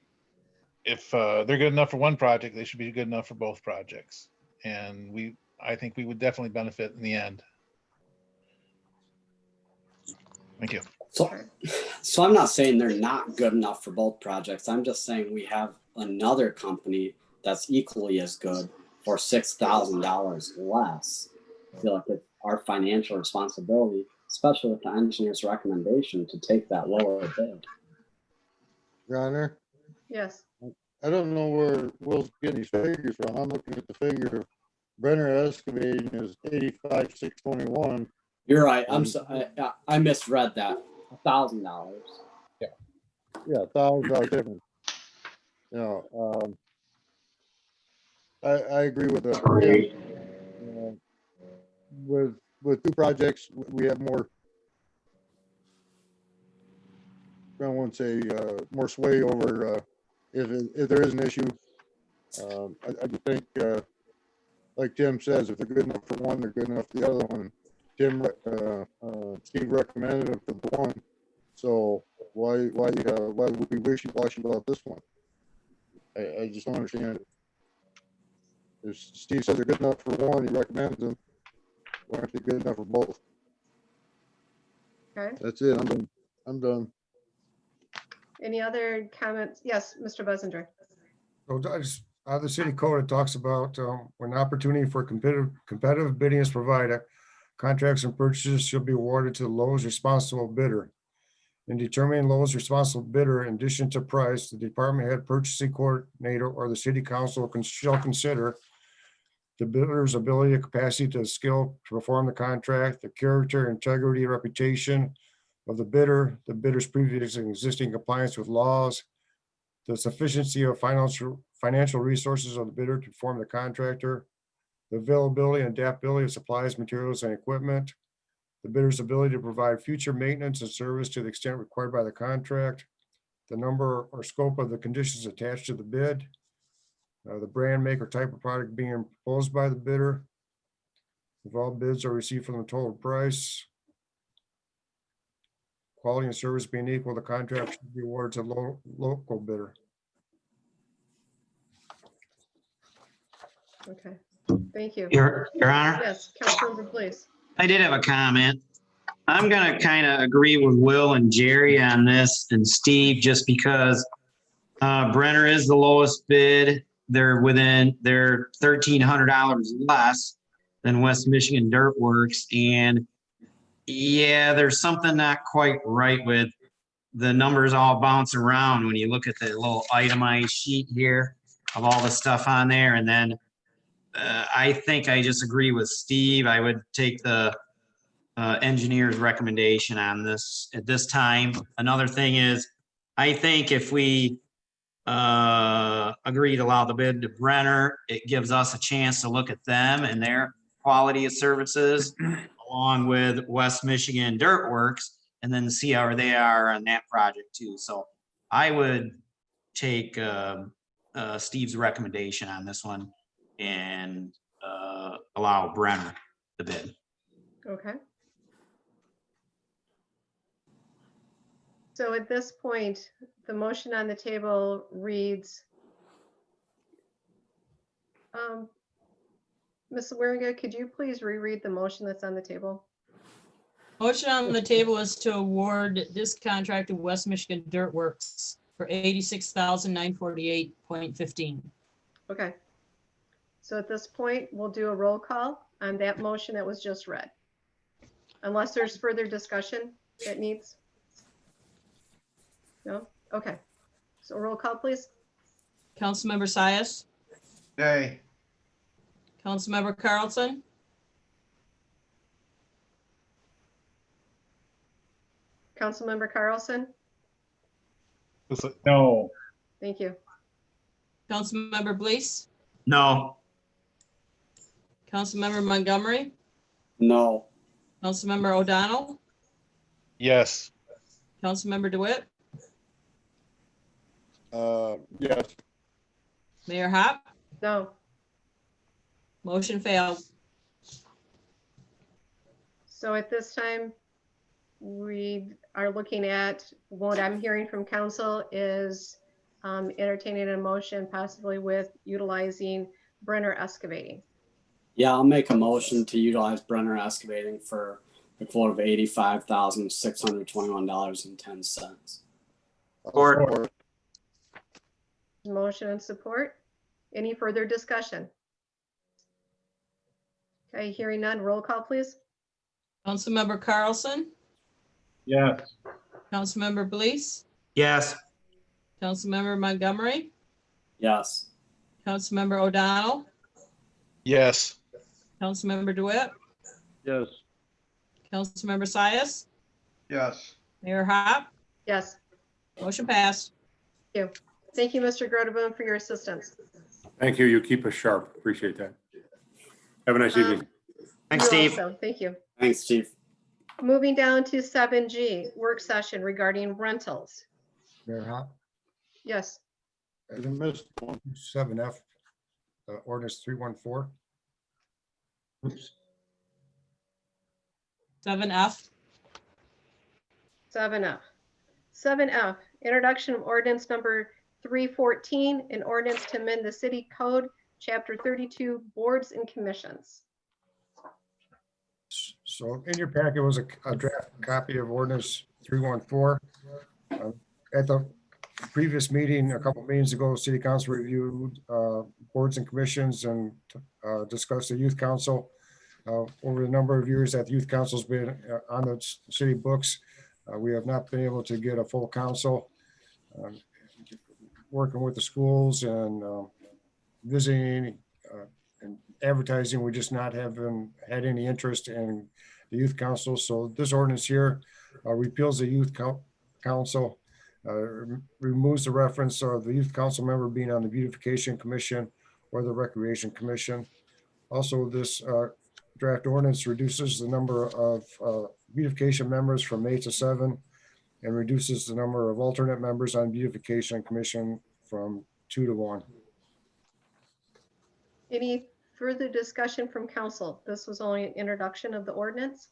if they're good enough for one project, they should be good enough for both projects. And I think we would definitely benefit in the end. Thank you. So I'm not saying they're not good enough for both projects. I'm just saying we have another company that's equally as good for $6,000 less. I feel like it's our financial responsibility, especially with the engineer's recommendation, to take that lower bid. Your Honor, Yes. I don't know where Will's getting these figures from. I'm looking at the figure. Brenner Excavating is 85,621. You're right. I misread that. $1,000. Yeah, $1,000 difference. You know, I agree with that. with two projects, we have more. I won't say, more sway over, if there is an issue. I just think, like Tim says, if they're good enough for one, they're good enough for the other one. Steve recommended it for the one. So why would we wishy-washy about this one? I just don't understand it. If Steve said they're good enough for one, he recommends them. Why aren't they good enough for both? Okay, That's it. I'm done. any other comments? Yes, Mr. Buzinger. So I just, out of the city code, it talks about when opportunity for competitive bidding is provided, contracts and purchases shall be awarded to the lowest responsible bidder. In determining lowest responsible bidder, in addition to price, the department head, purchasing coordinator, or the city council shall consider the bidder's ability and capacity to skill to perform the contract, the character, integrity, reputation of the bidder's previous and existing compliance with laws, the sufficiency of financial resources of the bidder to perform the contractor, the availability and adaptability of supplies, materials, and equipment, the bidder's ability to provide future maintenance and service to the extent required by the contract, the number or scope of the conditions attached to the bid, the brand, make, or type of product being proposed by the bidder, if all bids are received from the total price, quality and service being equal, the contract should be awarded to local bidder. Okay, thank you. Your Honor, Yes, Councilmember, please. I did have a comment. I'm gonna kind of agree with Will and Jerry on this and Steve, just because Brenner is the lowest bid. They're $1,300 less than West Michigan Dirt Works. And yeah, there's something not quite right with the numbers all bounce around when you look at the little itemized sheet here of all the stuff on there. And then I think I just agree with Steve. I would take the engineer's recommendation on this at this time. Another thing is, I think if we agree to allow the bid to Brenner, it gives us a chance to look at them and their quality of services along with West Michigan Dirt Works, and then see how they are on that project too. So I would take Steve's recommendation on this one and allow Brenner the bid. Okay. So at this point, the motion on the table reads, Ms. Waringa, could you please reread the motion that's on the table? Motion on the table is to award this contract to West Michigan Dirt Works for $86,948.15. Okay. So at this point, we'll do a roll call on that motion that was just read. Unless there's further discussion that needs. No? Okay. So roll call, please. Councilmember Sias, Nay. Councilmember Carlson, Councilmember Carlson, No. thank you. Councilmember Blease, No. Councilmember Montgomery, No. Councilmember O'Donnell, Yes. Councilmember DeWitt, Yes. Mayor Hop, No. motion failed. So at this time, we are looking at what I'm hearing from council is entertaining a motion possibly with utilizing Brenner Excavating. Yeah, I'll make a motion to utilize Brenner Excavating for a quote of $85,621.10. Support. Motion and support. Any further discussion? Okay, hearing none, roll call, please. Councilmember Carlson, Yes. Councilmember Blease, Yes. Councilmember Montgomery, Yes. Councilmember O'Donnell, Yes. Councilmember DeWitt, Yes. Councilmember Sias, Yes. Mayor Hop, Yes, motion passed. thank you, Mr. Groteboom, for your assistance. Thank you. You keep us sharp. Appreciate that. Have a nice evening. Thanks, You Steve. also. Thank you. Thanks, Chief. Moving down to 7G, work session regarding rentals. Mayor Hop, Yes, I missed one. 7F, ordinance 314. Oops. 7F. 7F. 7F, introduction of ordinance number 314, an ordinance to amend the city code, chapter 32, boards and commissions. So in your packet was a draft copy of ordinance 314. At the previous meeting, a couple meetings ago, city council reviewed boards and commissions and discussed the youth council. Over the number of years that the youth council's been on the city books, we have not been able to get a full council. Working with the schools and visiting and advertising, we just not haven't had any interest in the youth council. So this ordinance here repeals the youth council, removes the reference of the youth council member being on the beautification commission or the recreation commission. Also, this draft ordinance reduces the number of beautification members from 8 to 7 and reduces the number of alternate members on beautification commission from 2 to 1. Any further discussion from council? This was only an introduction of the ordinance.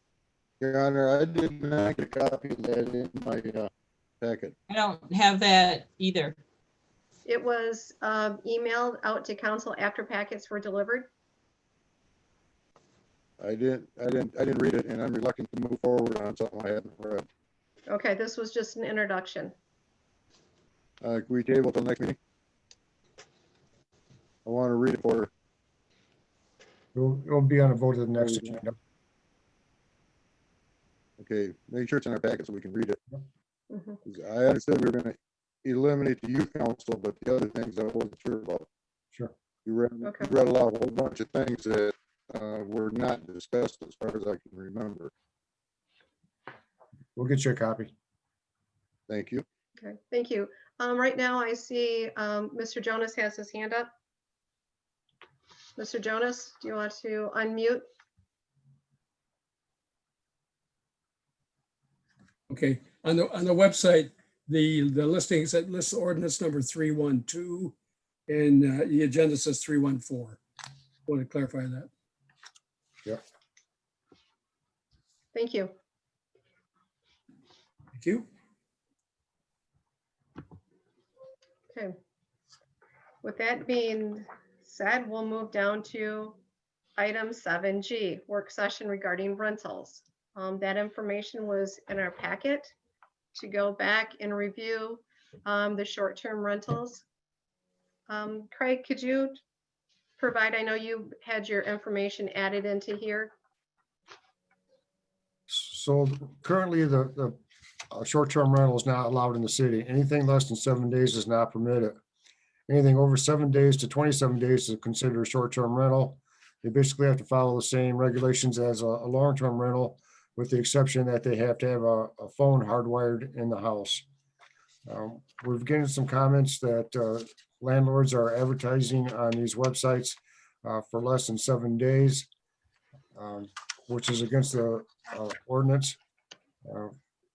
Your Honor, I did not get a copy of that in my packet. I don't have that either. It was emailed out to council after packets were delivered. I didn't read it, and I'm reluctant to move forward on something I haven't read. Okay, this was just an introduction. Can we table till next meeting? I want to read it for, It'll be on a vote of the next agenda. okay, make sure it's in our packet so we can read it. Mhm. 'Cause I understood we were gonna eliminate the youth council, but the other things I wasn't sure about. Sure. You read aloud a whole bunch of things that were not discussed as far as I can remember. We'll get you a copy. Thank you. Okay, thank you. Right now I see Mr. Jonas has his hand up. Mr. Jonas, do you want to unmute? Okay, on the website, the listings that lists ordinance number 312 and the agenda says 314. Want to clarify that? Yep. Thank you. Thank you. Okay. With that being said, we'll move down to item 7G, work session regarding rentals. That information was in our packet to go back and review the short-term rentals. Craig, could you provide, I know you had your information added into here. So currently the short-term rental is not allowed in the city. Anything less than 7 days is not permitted. Anything over 7 days to 27 days is considered a short-term rental. They basically have to follow the same regulations as a long-term rental, with the exception that they have to have a phone hardwired in the house. We've getting some comments that landlords are advertising on these websites for less than 7 days, which is against the ordinance.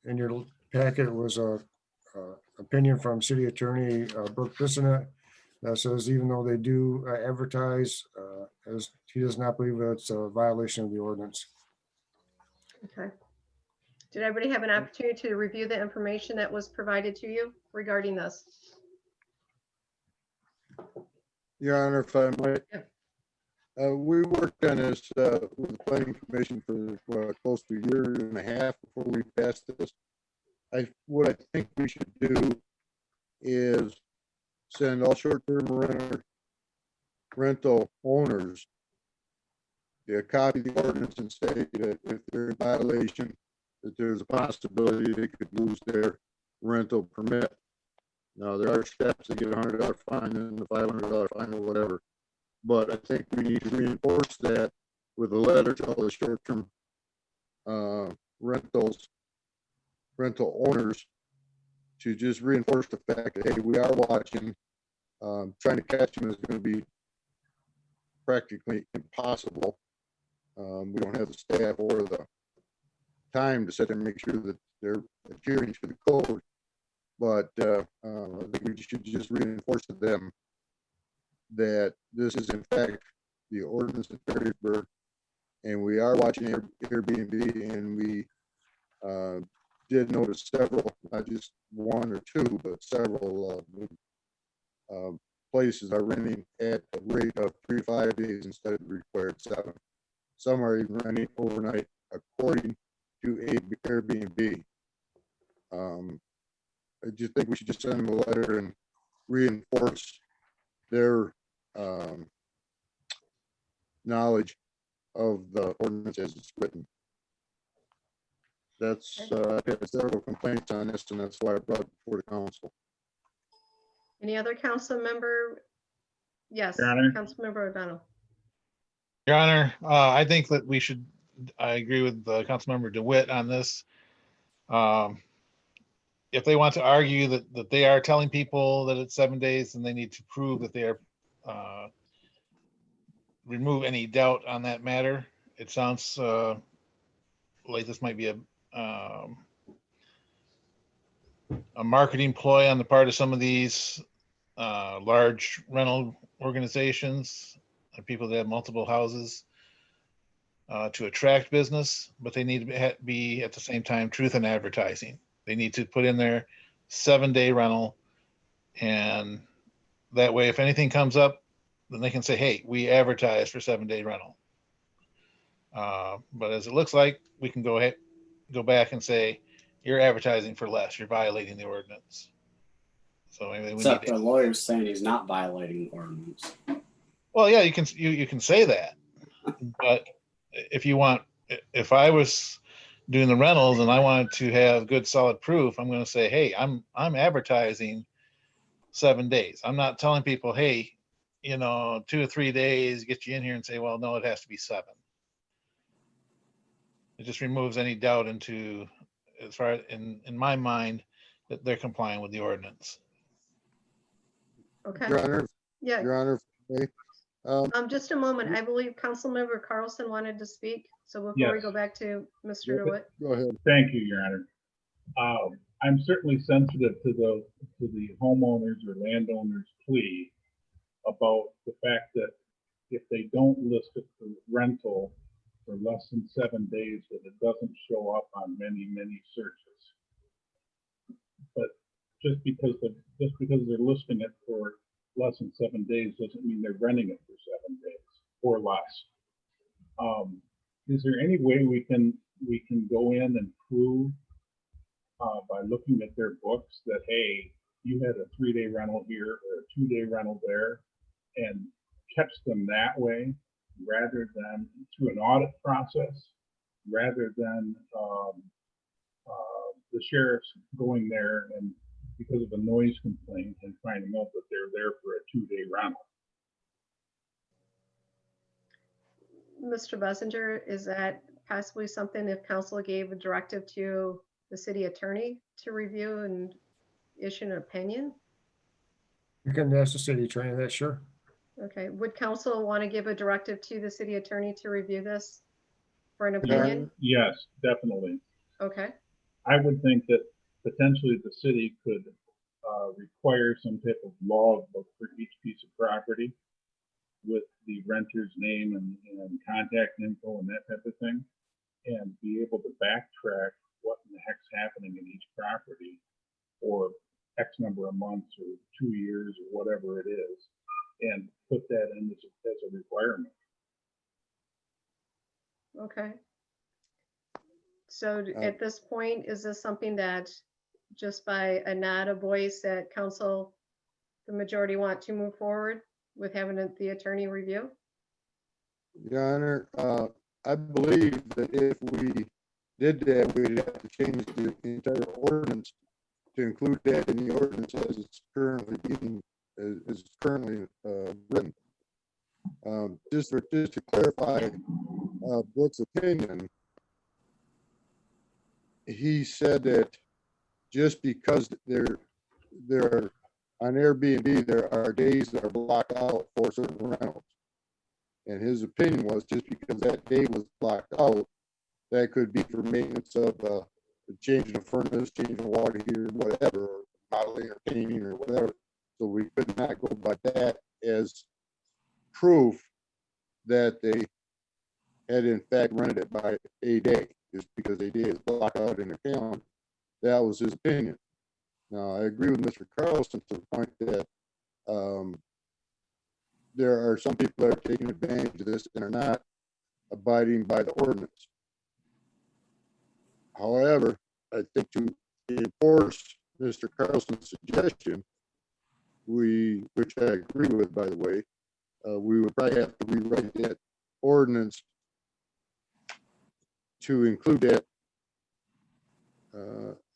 In your packet was a opinion from City Attorney Brooke Bissonnette that says even though they do advertise, as he does not believe that it's a violation of the ordinance. Okay. Did everybody have an opportunity to review the information that was provided to you regarding this? Your Honor, if I might. We worked on this with the planning commission for close to a year and a half before we passed this. What I think we should do is send all short-term rental owners a copy of the ordinance and say that if they're in violation, that there's a possibility they could lose their rental permit. Now, there are steps to get a $100 fine and a $500 fine or whatever. But I think we need to reinforce that with a letter to all the short-term rental owners to just reinforce the fact that, hey, we are watching. Trying to catch them is going to be practically impossible. We don't have the staff or the time to sit there and make sure that they're adhering to the code. But I think we should just reinforce to them that this is in fact the ordinance in Perrysburg, and we are watching Airbnb, and we did notice several, not just one or two, but several places are renting at a rate of 3 to 5 days instead of the required 7. Some are even renting overnight according to Airbnb. I just think we should just send them a letter and reinforce their knowledge of the ordinance as it's written. That's, I've had several complaints on this, and that's why I brought it before the council. Any other council member? Yes, Your Honor. Councilmember O'Donnell. Your Honor, I think that we should, I agree with Councilmember DeWitt on this. If they want to argue that they are telling people that it's 7 days, then they need to prove that they are, remove any doubt on that matter. It sounds like this might be a marketing ploy on the part of some of these large rental organizations and people that have multiple houses to attract business, but they need to be at the same time truth in advertising. They need to put in their 7-day rental, and that way if anything comes up, then they can say, hey, we advertise for 7-day rental. But as it looks like, we can go back and say, you're advertising for less, you're violating the ordinance. So maybe we need Except to, the lawyer's saying he's not violating the ordinance. well, yeah, you can say that, but if I was doing the rentals and I wanted to have good solid proof, I'm going to say, hey, I'm advertising 7 days. I'm not telling people, hey, 2 or 3 days, get you in here and say, well, no, it has to be 7. It just removes any doubt into, as far as in my mind, that they're complying with the ordinance. Okay, Your Honor, yeah, Your Honor, may, just a moment. I believe Councilmember Carlson wanted to speak. So before we Yes. go back to Mr. DeWitt. go ahead. Thank you, Your Honor. I'm certainly sensitive to the homeowners or landowners' plea about the fact that if they don't list it for rental for less than 7 days, that it doesn't show up on many searches. But just because they're listing it for less than 7 days doesn't mean they're renting it for 7 days or less. Is there any way we can go in and prove by looking at their books that, hey, you had a 3-day rental here or a 2-day rental there, and catch them that way rather than through an audit process, rather than the sheriff's going there and because of a noise complaint and finding out that they're there for a 2-day rental? Mr. Bessinger, is that possibly something if council gave a directive to the city attorney to review and issue an opinion? You can ask the city attorney that, sure. Okay, would council want to give a directive to the city attorney to review this for an opinion? Yes, definitely. Okay, I would think that potentially the city could require some type of logbook for each piece of property with the renter's name and contact info and that type of thing, and be able to backtrack what in the heck's happening in each property for X number of months or 2 years or whatever it is, and put that in as a requirement. okay. So at this point, is this something that just by a nod of voice that council, the majority want to move forward with having the attorney review? Your Honor, I believe that if we did that, we'd have to change the entire ordinance to include that in the ordinance as it's currently written. Just to clarify Brooks' opinion, he said that just because there are on Airbnb, there are days that are blocked out for certain rentals. And his opinion was just because that day was blocked out, that could be for maintenance of changing a furnace, changing a water heater, whatever, or modeling or painting or whatever. So we could not go by that as proof that they had in fact rented it by a day, just because a day is blocked out in their calendar. That was his opinion. Now, I agree with Mr. Carlson to the point that there are some people that are taking advantage of this and are not abiding by the ordinance. However, I think to enforce Mr. Carlson's suggestion, which I agree with, by the way, we would probably have to rewrite that ordinance to include that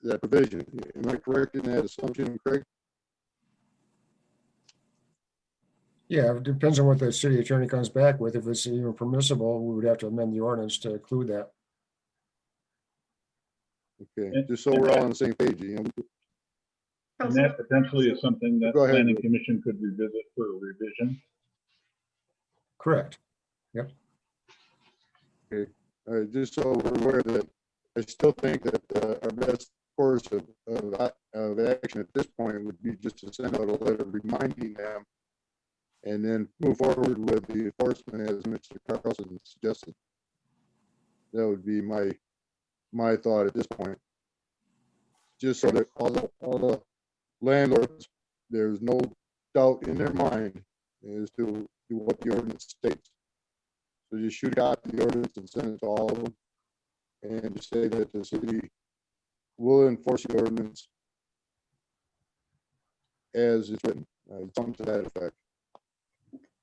that provision. Am I correct in that assumption, Craig? Yeah, it depends on what the city attorney comes back with. If it's even permissible, we would have to amend the ordinance to include that. Okay, just so we're all on the same page, you know. And that potentially is something that Go ahead. planning commission could revisit for a revision. Correct. Just so we're aware that I still think that our best course of action at this point would be just to send out a letter reminding them and then move forward with the enforcement as Mr. Carlson suggested. That would be my thought at this point. Just so that all the landlords, there's no doubt in their mind as to what the ordinance states. So just shoot out the ordinance and send it to all of them, and just say that the city will enforce the ordinance as it's written, something to that effect.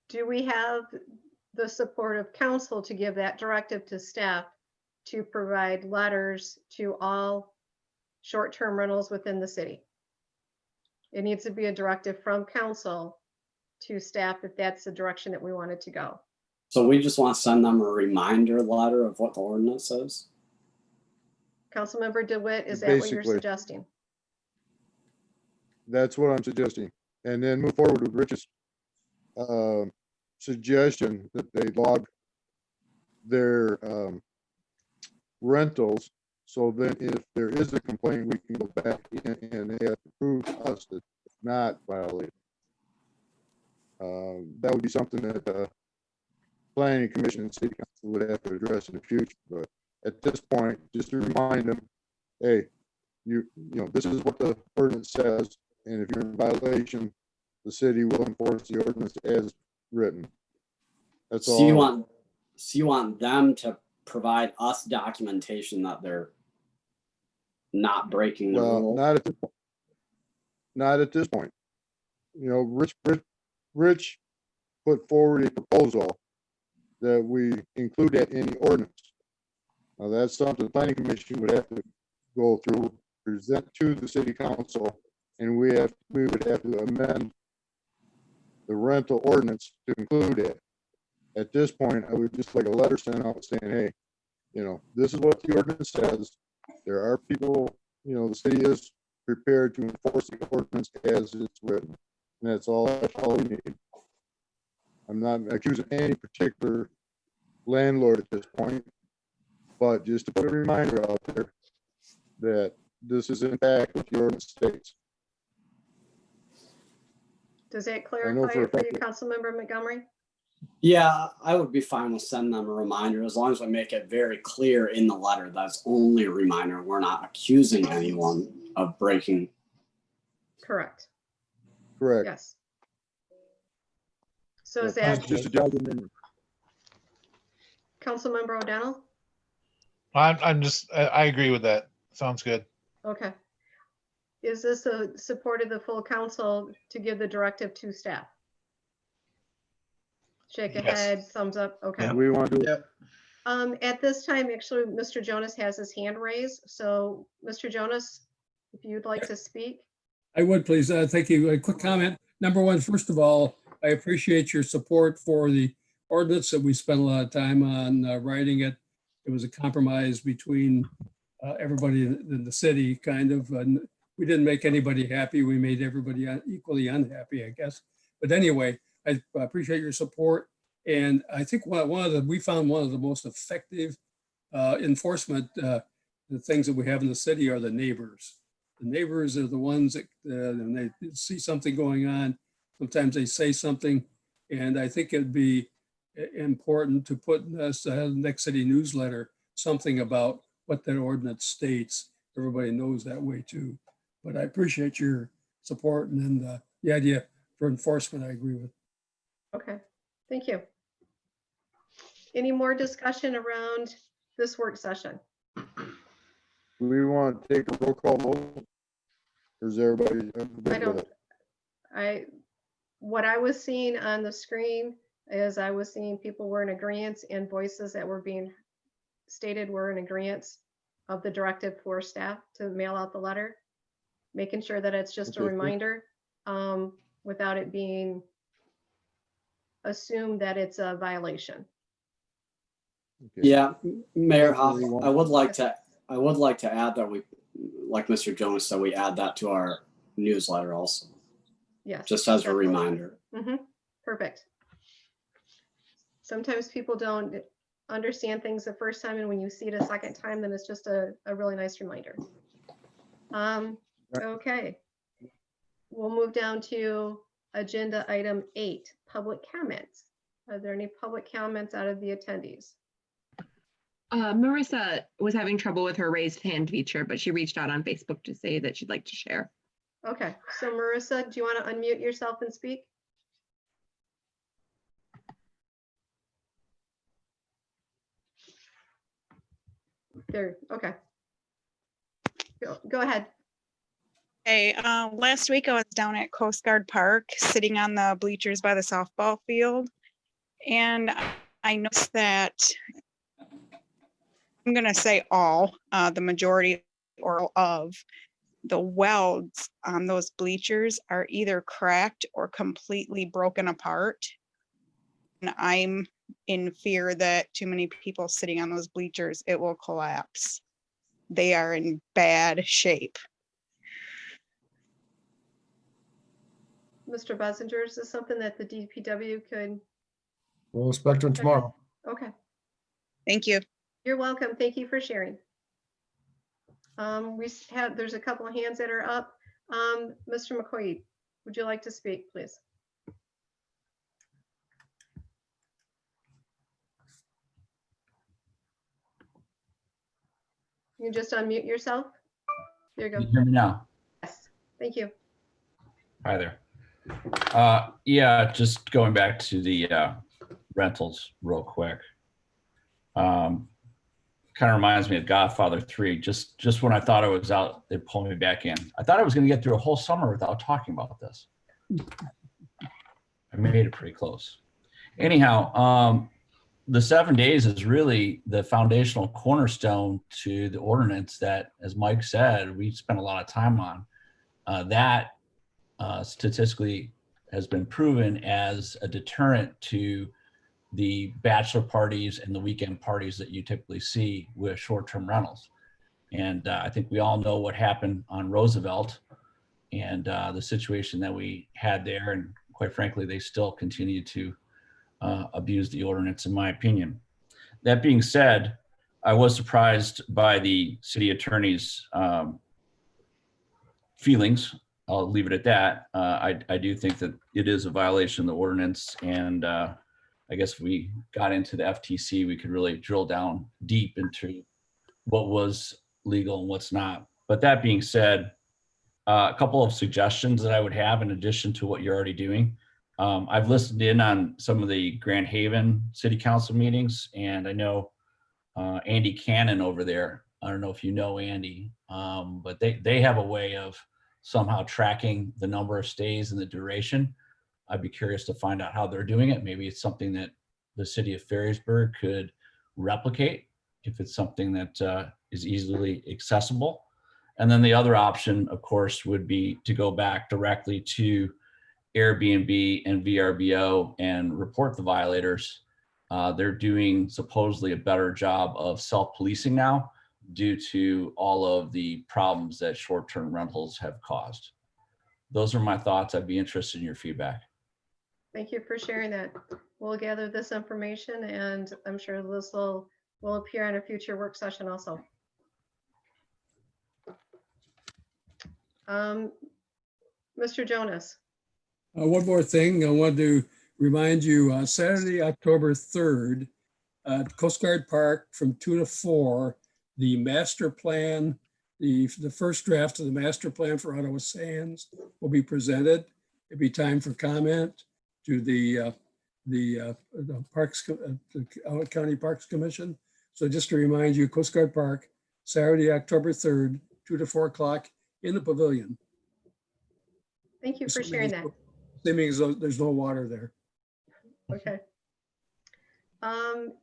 Do we have the support of council to give that directive to staff to provide letters to all short-term rentals within the city? It needs to be a directive from council to staff if that's the direction that we wanted to go. So we just want to send them a reminder letter of what the ordinance says? Councilmember DeWitt, is that what you're Basically. suggesting? That's what I'm suggesting. And then move forward with Rich's suggestion that they log their rentals. So then if there is a complaint, we can go back in and they have to prove to us that it's not violated. That would be something that planning commission and city council would have to address in the future. But at this point, just to remind them, hey, you know, this is what the ordinance says. And if you're in violation, the city will enforce the ordinance as written. That's all. So you want them to provide us documentation that they're not breaking the Well, rule? not at this point. Not at this point. You know, Rich put forward a proposal that we include that in the ordinance. Now, that's something the planning commission would have to go through, present to the city council, and we would have to amend the rental ordinance to include it. At this point, I would just like a letter sent out saying, hey, you know, this is what the ordinance says. There are people, you know, the city is prepared to enforce the ordinance as it's written. And that's all we need. I'm not accusing any particular landlord at this point, but just to put a reminder out there that this is in fact what the ordinance states. Does that know clarify for a it for you, fact Councilmember Montgomery? Yeah, I would be fine with sending them a reminder as long as we make it very clear in the letter that's only a reminder. We're not accusing anyone of breaking. Correct. Correct. Yes. So is It's that just a document. Councilmember O'Donnell? I agree with that. Sounds good. Okay. Is this a support of the full council to give the directive to staff? Shake a Yes. head, thumbs up. Okay. Yeah. We want to do it. At this time, actually, Mr. Jonas has his hand raised. So, Mr. Jonas, if you'd like to speak. I would please, thank you. A quick comment. Number one, first of all, I appreciate your support for the ordinance that we spent a lot of time on writing it. It was a compromise between everybody in the city, kind of. We didn't make anybody happy. We made everybody equally unhappy, I guess. But anyway, I appreciate your support. And I think we found one of the most effective enforcement, the things that we have in the city are the neighbors. The neighbors are the ones that, when they see something going on, sometimes they say something. And I think it'd be important to put in this next city newsletter, something about what that ordinance states. Everybody knows that way too. But I appreciate your support, and then the idea for enforcement, I agree with. Okay, thank you. Any more discussion around this work session? Do we want to take a roll call vote? Or is everybody I good with don't, it? what I was seeing on the screen is I was seeing people were in agreement, and voices that were being stated were in agreement of the directive for staff to mail out the letter, making sure that it's just a Okay, cool. reminder, without it being assumed that it's a violation. Okay. Yeah, Mayor Hoff, Everyone. I would like to add that we, like Mr. Jones said, we add that to our newsletter also, Yes. just as a definitely. reminder. Perfect. Sometimes people don't understand things the first time, and when you see it a second time, then it's just a really nice reminder. Okay. We'll move down to agenda item 8, public comments. Are there any public comments out of the attendees? Marissa was having trouble with her raised hand feature, but she reached out on Facebook to say that she'd like to share. Okay, so Marissa, do you want to unmute yourself and speak? There, okay. Go ahead. Hey, last week I was down at Coast Guard Park, sitting on the bleachers by the softball field, and I noticed that, I'm gonna say all, the majority or all of the welds on those bleachers are either cracked or completely broken apart. And I'm in fear that too many people sitting on those bleachers, it will collapse. They are in bad shape. Mr. Bessinger, is this something that the DPW could? We'll inspect them tomorrow. Okay, Thank you. you're welcome. Thank you for sharing. There's a couple of hands that are up. Mr. McQuaid, would you like to speak, please? You can just unmute yourself. There you Can go. you hear me now? Yes, thank you. Hi there. Yeah, just going back to the rentals real quick. Kind of reminds me of Godfather 3. Just when I thought I was out, they pulled me back in. I thought I was going to get through a whole summer without talking about this. I made it pretty close. Anyhow, the 7 days is really the foundational cornerstone to the ordinance that, as Mike said, we spent a lot of time on. That statistically has been proven as a deterrent to the bachelor parties and the weekend parties that you typically see with short-term rentals. And I think we all know what happened on Roosevelt and the situation that we had there. And quite frankly, they still continue to abuse the ordinance, in my opinion. That being said, I was surprised by the city attorney's feelings. I'll leave it at that. I do think that it is a violation of the ordinance, and I guess if we got into the FTC, we could really drill down deep into what was legal and what's not. But that being said, a couple of suggestions that I would have in addition to what you're already doing. I've listened in on some of the Grand Haven City Council meetings, and I know Andy Cannon over there. I don't know if you know Andy, but they have a way of somehow tracking the number of stays and the duration. I'd be curious to find out how they're doing it. Maybe it's something that the city of Ferrisburg could replicate if it's something that is easily accessible. And then the other option, of course, would be to go back directly to Airbnb and VRBO and report the violators. They're doing supposedly a better job of self-policing now due to all of the problems that short-term rentals have caused. Those are my thoughts. I'd be interested in your feedback. Thank you for sharing that. We'll gather this information and I'm sure this will appear in a future work session also. Mr. Jonas, One more thing, I wanted to remind you, on Saturday, October 3rd, at Coast Guard Park from 2 to 4, the master plan, the first draft of the master plan for Ottawa Sands will be presented. It'll be time for comment to the Parks, the Ottawa County Parks Commission. So just to remind you, Coast Guard Park, Saturday, October 3rd, 2 to 4 o'clock in the pavilion. thank you for sharing that. Assuming there's no water there. Okay.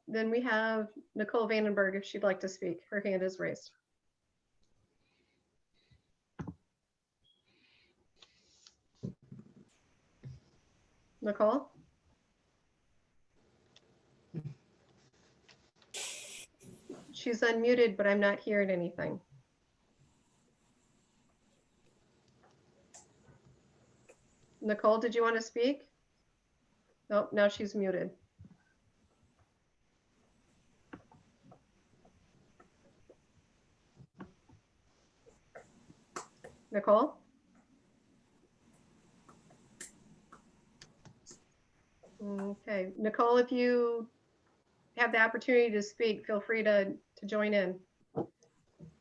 Then we have Nicole Vandenberg, if she'd like to speak. Her hand is raised. Nicole? She's unmuted, but I'm not hearing anything. Nicole, did you want to speak? Nope, now she's muted. Nicole? Okay, Nicole, if you have the opportunity to speak, feel free to join in.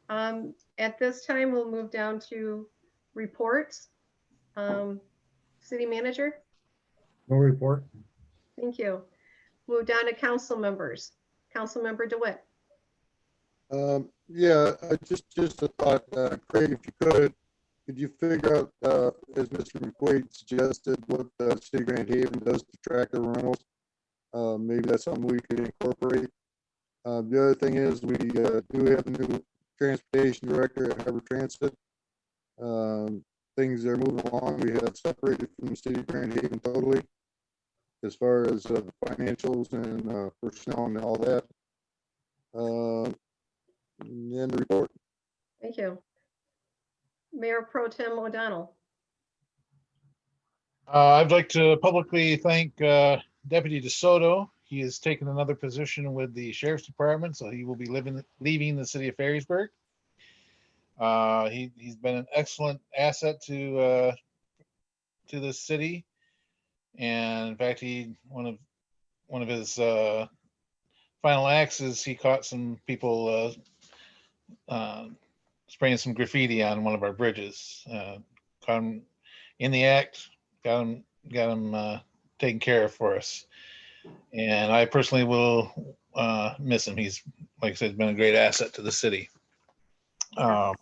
At this time, we'll move down to reports. City manager, No report. thank you. Move down to council members. Council member DeWitt. Yeah, I just a thought, Craig, if you could you figure out, as Mr. McQuaid suggested, what City of Grand Haven does to tractor rentals? Maybe that's something we could incorporate. The other thing is we do have a new transportation director at Harbor Transit. Things are moving along. We have separated from the City of Grand Haven totally as far as the financials and personnel and all that. And the report. Thank you. Mayor Pro Tem O'Donnell. I'd like to publicly thank Deputy DeSoto. He has taken another position with the Sheriff's Department, so he will be leaving the city of Ferrysburg. He's been an excellent asset to this city, and in fact, one of his final acts is he caught some people spraying some graffiti on one of our bridges. Caught him in the act, got him taken care of for us, and I personally will miss him. He's, like I said, been a great asset to the city. The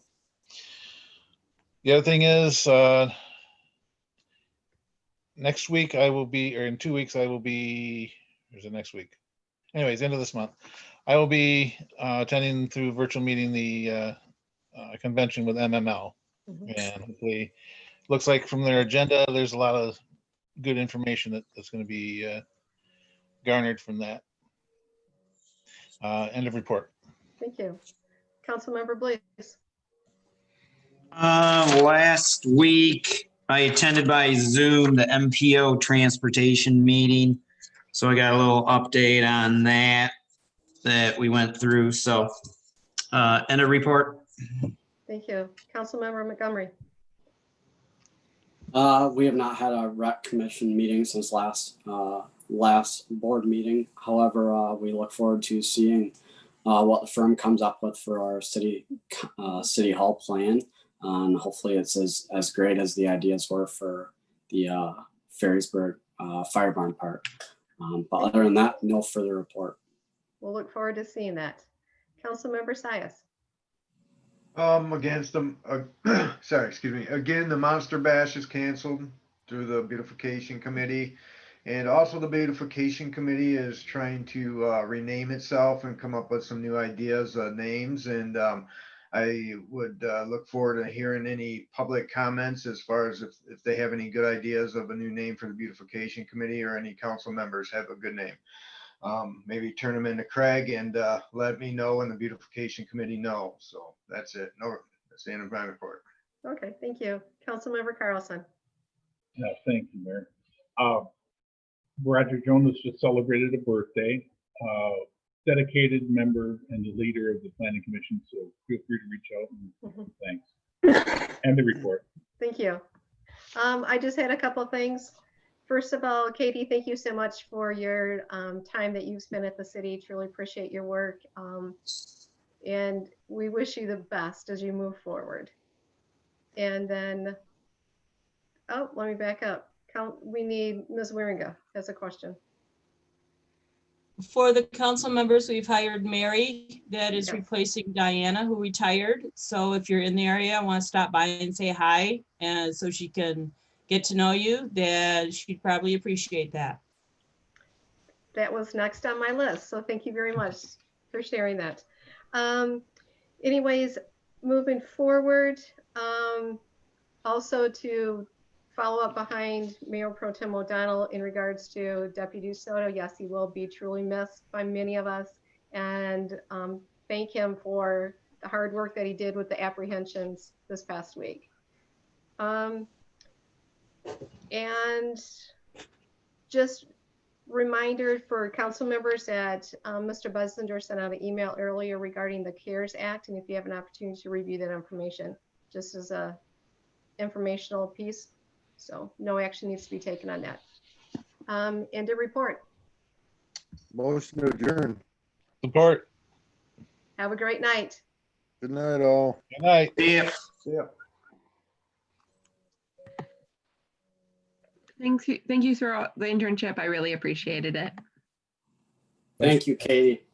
other thing is, next week I will be, or in 2 weeks I will be, or is it next week? Anyways, end of this month, I will be attending through virtual meeting the convention with MML. And hopefully, looks like from their agenda, there's a lot of good information that's going to be garnered from that. End of report. Thank you. Councilmember Blaze. Last week, I attended by Zoom the MPO transportation meeting. So I got a little update on that we went through. So end of report. Thank you. Councilmember Montgomery. We have not had a rec commission meeting since last board meeting. However, we look forward to seeing what the firm comes up with for our city hall plan. And hopefully it's as great as the ideas were for the Ferrysburg Fire Barn Park. But other than that, no further report. We'll look forward to seeing that. Councilmember Sias. Against them, sorry, excuse me. Again, the Monster Bash is canceled through the beautification committee. And also the beautification committee is trying to rename itself and come up with some new ideas, names. And I would look forward to hearing any public comments as far as if they have any good ideas of a new name for the beautification committee, or any council members have a good name. Maybe turn them into Craig and let me know, and the beautification committee know. So that's it. No, that's the end of my report. Okay, thank you. Councilmember Carlson. Yeah, thank you, Mayor. Roger Jonas just celebrated a birthday. Dedicated member and the leader of the planning commission, so feel free to reach out and thanks. And the report. Thank you. I just had a couple of things. First of all, Katie, thank you so much for your time that you've spent at the city. Truly appreciate your work. And we wish you the best as you move forward. And then, oh, let me back up. We need Ms. Wieringa has a question. For the council members, we've hired Mary that is Yes. replacing Diana, who retired. So if you're in the area, I want to stop by and say hi, and so she can get to know you, that she'd probably appreciate that. That was next on my list. So thank you very much for sharing that. Anyways, moving forward, also to follow up behind Mayor Pro Tem O'Donnell in regards to Deputy Soto. Yes, he will be truly missed by many of us, and thank him for the hard work that he did with the apprehensions this past week. And just reminder for council members that Mr. Buzzender sent out an email earlier regarding the CARES Act, and if you have an opportunity to review that information, just as a informational piece. So no action needs to be taken on that. And a report. Motion to adjourn. Support. Have a great night. Good night, all. Good night. Yeah. Yeah. Thank you for the internship. I really appreciated it. Thank you, Katie.